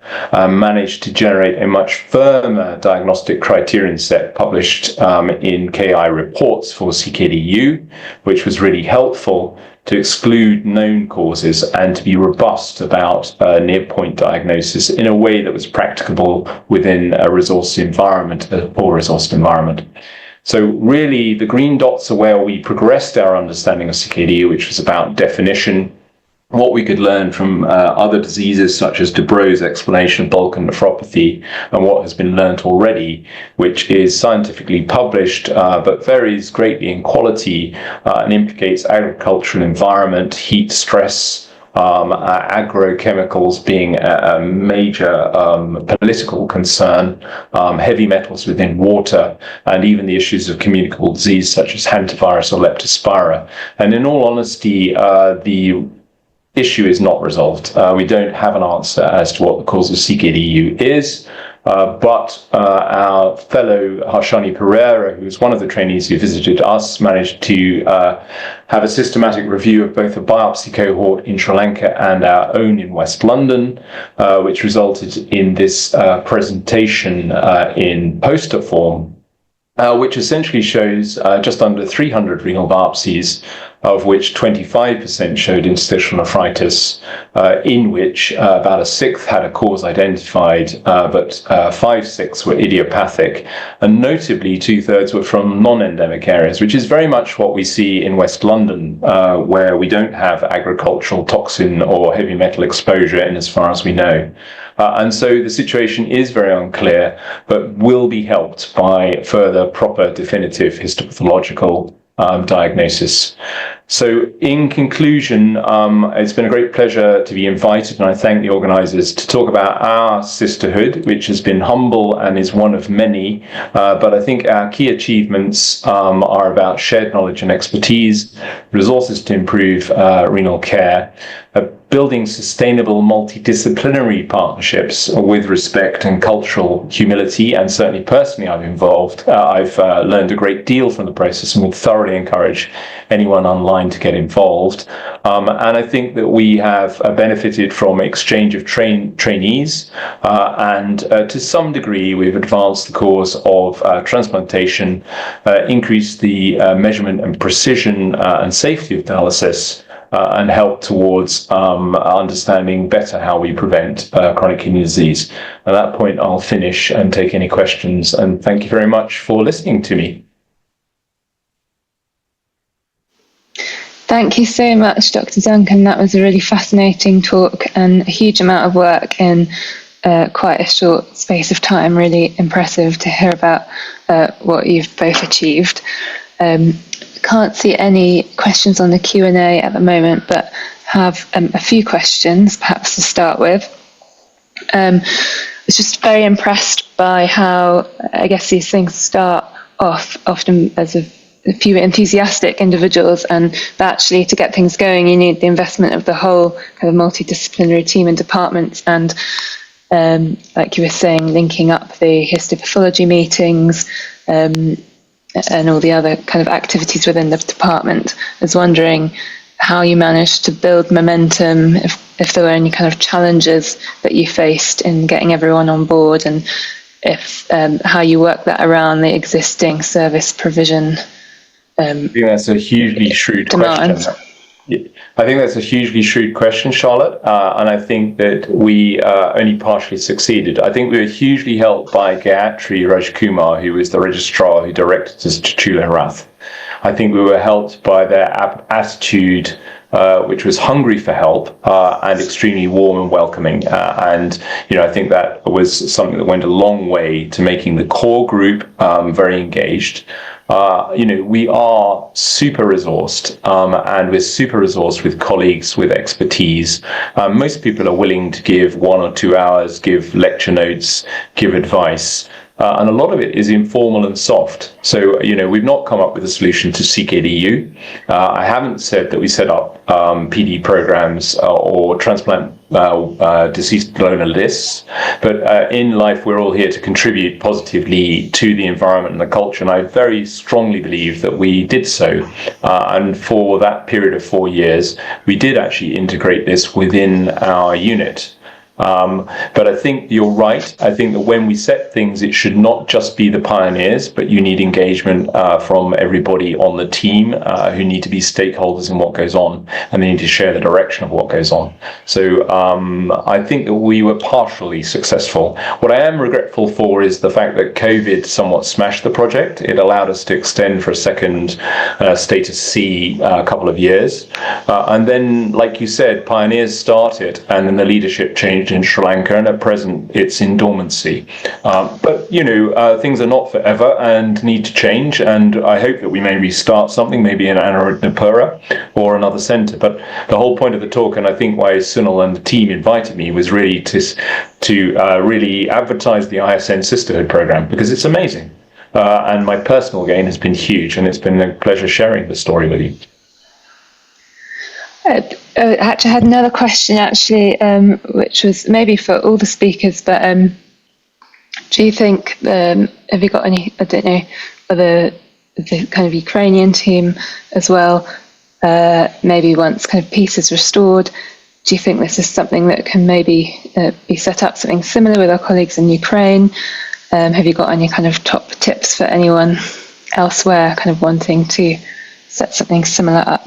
managed to generate a much firmer diagnostic criterion set published in KI reports for CKDU, which was really helpful to exclude known causes and to be robust about near-point diagnosis in a way that was practicable within a resourced environment, a poor-resourced environment. So really, the green dots are where we progressed our understanding of CKD, which was about definition, what we could learn from other diseases such as de Bro's explanation of bulk and nephropathy, and what has been learnt already, which is scientifically published but varies greatly in quality and implicates agricultural environment, heat stress, agrochemicals being a major political concern, heavy metals within water, and even the issues of communicable disease such as hantavirus or leptospira. And in all honesty, the issue is not resolved. We don't have an answer as to what the cause of CKDU is. But our fellow Harshani Pereira, who was one of the trainees who visited us, managed to have a systematic review of both a biopsy cohort in Sri Lanka and our own in West London, which resulted in this presentation in poster form, which essentially shows just under 300 renal biopsies, of which 25% showed interstitial nephritis, in which about a sixth had a cause identified, but 5/6 were idiopathic, and notably 2/3 were from non-endemic areas, which is very much what we see in West London, where we don't have agricultural toxin or heavy metal exposure in as far as we know. And so the situation is very unclear, but will be helped by further proper definitive histopathological diagnosis. So in conclusion, it's been a great pleasure to be invited, and I thank the organisers, to talk about our sisterhood, which has been humble and is one of many, but I think our key achievements are about shared knowledge and expertise, resources to improve renal care, building sustainable multidisciplinary partnerships with respect and cultural humility, and certainly personally I've learned a great deal from the process and would thoroughly encourage anyone online to get involved. And I think that we have benefited from exchange of trainees, and to some degree we've advanced the cause of transplantation, increased the measurement and precision and safety of dialysis, and help towards understanding better how we prevent chronic kidney disease. At that point, I'll finish and take any questions, and thank you very much for listening to me. Thank you so much, Dr. Duncan. That was a really fascinating talk and a huge amount of work in quite a short space of time. Really impressive to hear about what you've both achieved. Can't see any questions on the Q&A at the moment, but have a few questions perhaps to start with. I was just very impressed by how, I guess, these things start off often as a a few enthusiastic individuals, and actually to get things going you need the investment of the whole kind of multidisciplinary team and departments, and like you were saying, linking up the histopathology meetings and all the other kind of activities within the department. I was wondering how you managed to build momentum, if there were any kind of challenges that you faced in getting everyone on board, and if how you work that around the existing service provision. I think that's a hugely shrewd demands. question. I think that's a hugely shrewd question, Charlotte, and I think that we only partially succeeded. I think we were hugely helped by Gayatri Rajkumar, who was the registrar who directed us to Chula Harath. I think we were helped by their attitude, which was hungry for help and extremely warm and welcoming. And I think that was something that went a long way to making the core group very engaged. We are super resourced, and we're super resourced with colleagues with expertise. Most people are willing to give 1 or 2 hours, give lecture notes, give advice. And a lot of it is informal and soft. So, we've not come up with a solution to CKDU. I haven't said that we set up PD programs or transplant deceased donor lists, but in life we're all here to contribute positively to the environment and the culture, and I very strongly believe that we did so. And for that period of 4 years, we did actually integrate this within our unit. But I think you're right. I think that when we set things, it should not just be the pioneers, but you need engagement from everybody on the team who need to be stakeholders in what goes on, and they need to share the direction of what goes on. So I think that we were partially successful. What I am regretful for is the fact that COVID somewhat smashed the project. It allowed us to extend for a second status C a couple of years. And then, like you said, pioneers started, and then the leadership changed in Sri Lanka, and at present it's in dormancy. But things are not forever and need to change, and I hope that we may restart something, maybe in Anuradhapura or another centre. But the whole point of the talk, and I think why Sunil and the team invited me, was really to really advertise the ISN Sisterhood programme, because it's amazing. And my personal gain has been huge, and it's been a pleasure sharing the story with you. I had another question actually, which was maybe for all the speakers, but do you think, have you got any, I don't know, the kind of Ukrainian team as well, maybe once kind of peace is restored, do you think this is something that can maybe be set up, something similar with our colleagues in Ukraine? Have you got any kind of top tips for anyone elsewhere kind of wanting to set something similar up?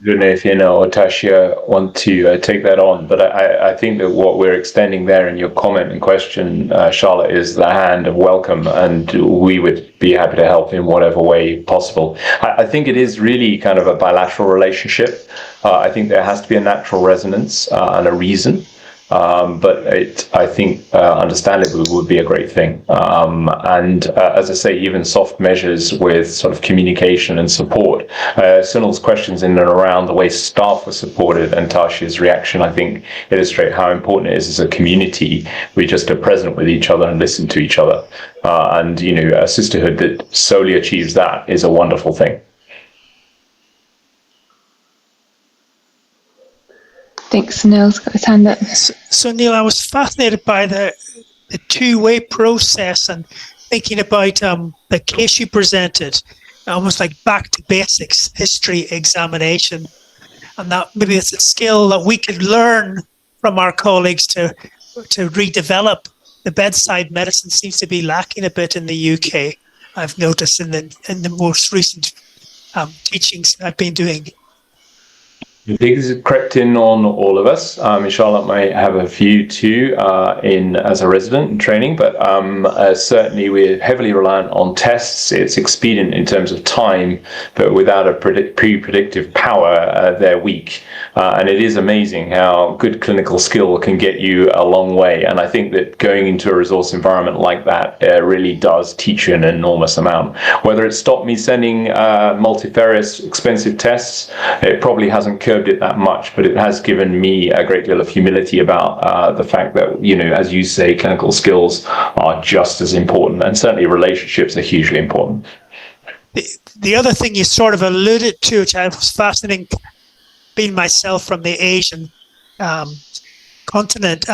I don't know if or Taisiia want to take that on, but I think that what we're extending there in your comment and question, Charlotte, is the hand of welcome, and we would be happy to help in whatever way possible. I think it is really kind of a bilateral relationship. I think there has to be a natural resonance and a reason. But I think understandably would be a great thing. And as I say, even soft measures with sort of communication and support. Sunil's questions in and around the way staff were supported, and Taisia's reaction, I think, illustrate how important it is as a community. We just are present with each other and listen to each other. And a sisterhood that solely achieves that is a wonderful thing. Thanks. Neill's got his hand up. So Neill, I was fascinated by the two-way process, and thinking about the case you presented, almost like back to basics history examination, and that maybe it's a skill that we could learn from our colleagues to redevelop. The bedside medicine seems to be lacking a bit in the UK. I've noticed in the most recent teachings I've been doing. I think this has crept in on all of us. Charlotte might have a few too as a resident in training, but certainly we're heavily reliant on tests. It's expedient in terms of time, but without a pre-predictive power, they're weak. And it is amazing how good clinical skill can get you a long way. And I think that going into a resource environment like that really does teach you an enormous amount. Whether it stopped me sending multifarious expensive tests, it probably hasn't killed curbed it that much, but it has given me a great deal of humility about the fact that, you know, as you say, clinical skills are just as important, and certainly relationships are hugely important. The other thing you sort of alluded to, which I was fascinating, being myself from the Asian continent,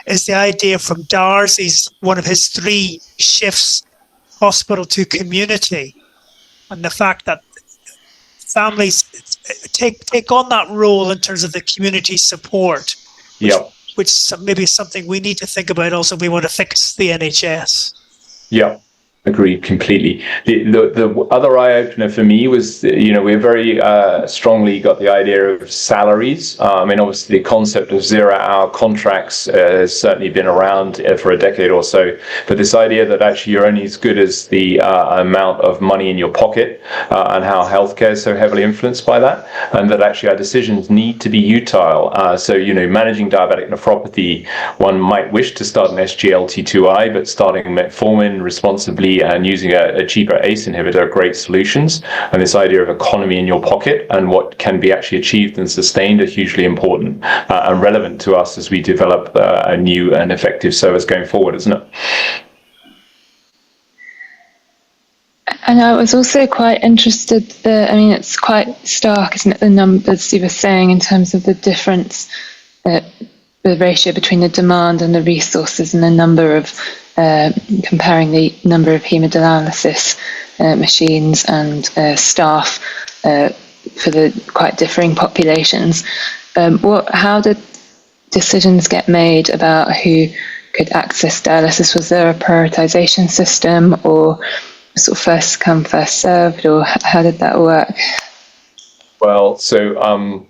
is the idea from Darcy's, one of his 3 shifts, hospital to community, and the fact that families take on that role in terms of the community support, which maybe is something we need to think about also if we want to fix the NHS. Yeah. Agreed completely. The other eye-opener for me was, you know, we're very strongly got the idea of salaries. I mean, obviously the concept of zero-hour contracts has certainly been around for a decade or so, but this idea that actually you're only as good as the amount of money in your pocket, and how healthcare is so heavily influenced by that, and that actually our decisions need to be utile. So, you know, managing diabetic nephropathy, one might wish to start an SGLT2I, but starting metformin responsibly and using a cheaper ACE inhibitor are great solutions. And this idea of economy in your pocket and what can be actually achieved and sustained are hugely important and relevant to us as we develop a new and effective service going forward, isn't it? And I was also quite interested, I mean, it's quite stark, isn't it, the numbers you were saying in terms of the difference, the ratio between the demand and the resources, and the number of comparing the number of hemodialysis machines and staff for the quite differing populations. How did decisions get made about who could access dialysis? Was there a prioritization system, or sort of first come, first served, or how did that work? Well, so I'm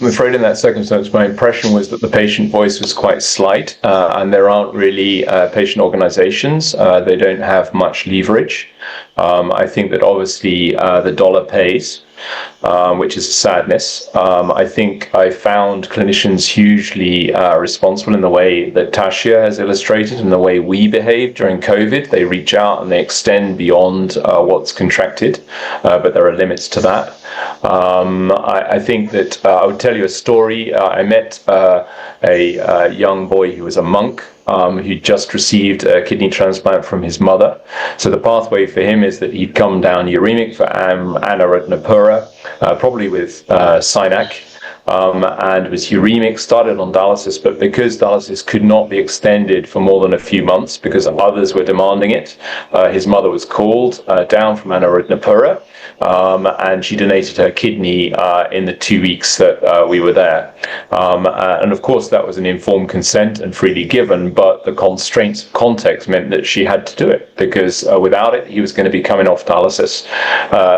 afraid in that circumstance, my impression was that the patient voice was quite slight, and there aren't really patient organizations. They don't have much leverage. I think that obviously the dollar pays, which is a sadness. I think I found clinicians hugely responsible in the way that Taisiia has illustrated, and the way we behave during COVID. They reach out and they extend beyond what's contracted, but there are limits to that. I think that I would tell you a story. I met a young boy who was a monk, who just received a kidney transplant from his mother. So the pathway for him is that he'd come down uremic for anarytnopura, probably with SINAC, and was uremic, started on dialysis, but because dialysis could not be extended for more than a few months because others were demanding it, his mother was called down from anarytnopura, and she donated her kidney in the 2 weeks that we were there. And of course that was an informed consent and freely given, but the constraints of context meant that she had to do it, because without it he was going to be coming off dialysis.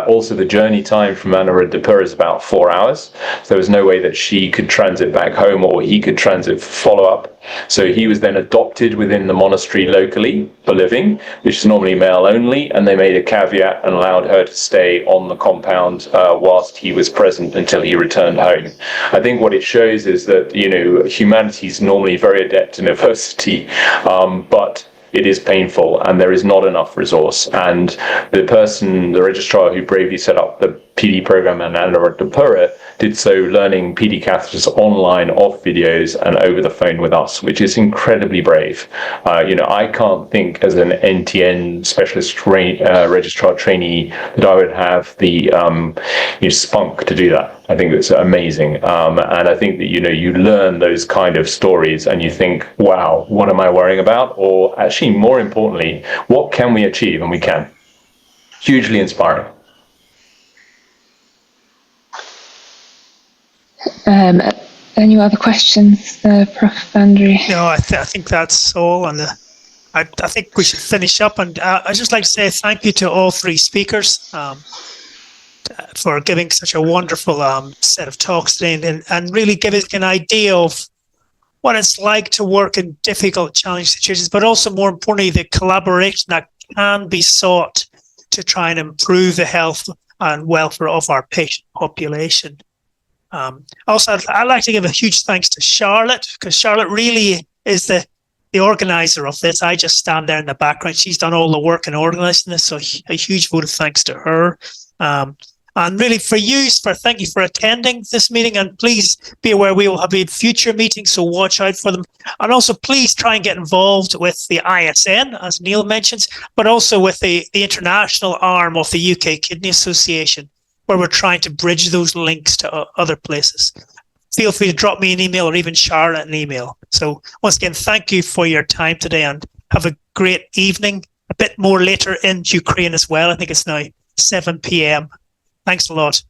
Also the journey time from anarytnopura is about 4 hours, so there was no way that she could transit back home or he could transit for follow-up. So he was then adopted within the monastery locally for living, which is normally male only, and they made a caveat and allowed her to stay on the compound whilst he was present until he returned home. I think what it shows is that, you know, humanity is normally very adept in adversity, but it is painful and there is not enough resource. And the registrar who bravely set up the PD program in anarytnopura did so learning PD catheters online off videos and over the phone with us, which is incredibly brave. You know, I can't think as an NTN specialist registrar trainee that I would have the spunk to do that. I think it's amazing. And I think that, you know, you learn those kind of stories and you think, wow, what am I worrying about? Or actually, more importantly, what can we achieve? And we can. Hugely inspiring. Any other questions, Prof. Andrew? No, I think that's all. And I think we should finish up. And I'd just like to say thank you to all 3 speakers for giving such a wonderful set of talks today, and really give us an idea of what it's like to work in difficult, challenging situations, but also, more importantly, the collaboration that can be sought to try and improve the health and welfare of our patient population. Also, I'd like to give a huge thanks to Charlotte, because Charlotte really is the organizer of this. I just stand there in the background. She's done all the work in organizing this, so a huge vote of thanks to her. And really thank you for attending this meeting, and please be aware we will have future meetings, so watch out for them. And also please try and get involved with the ISN, as Neill mentions, but also with the international arm of the UK Kidney Association, where we're trying to bridge those links to other places. Feel free to drop me an email or even Charlotte an email. So once again, thank you for your time today, and have a great evening. A bit more later in Ukraine as well. I think it's now 7 p.m. Thanks a lot.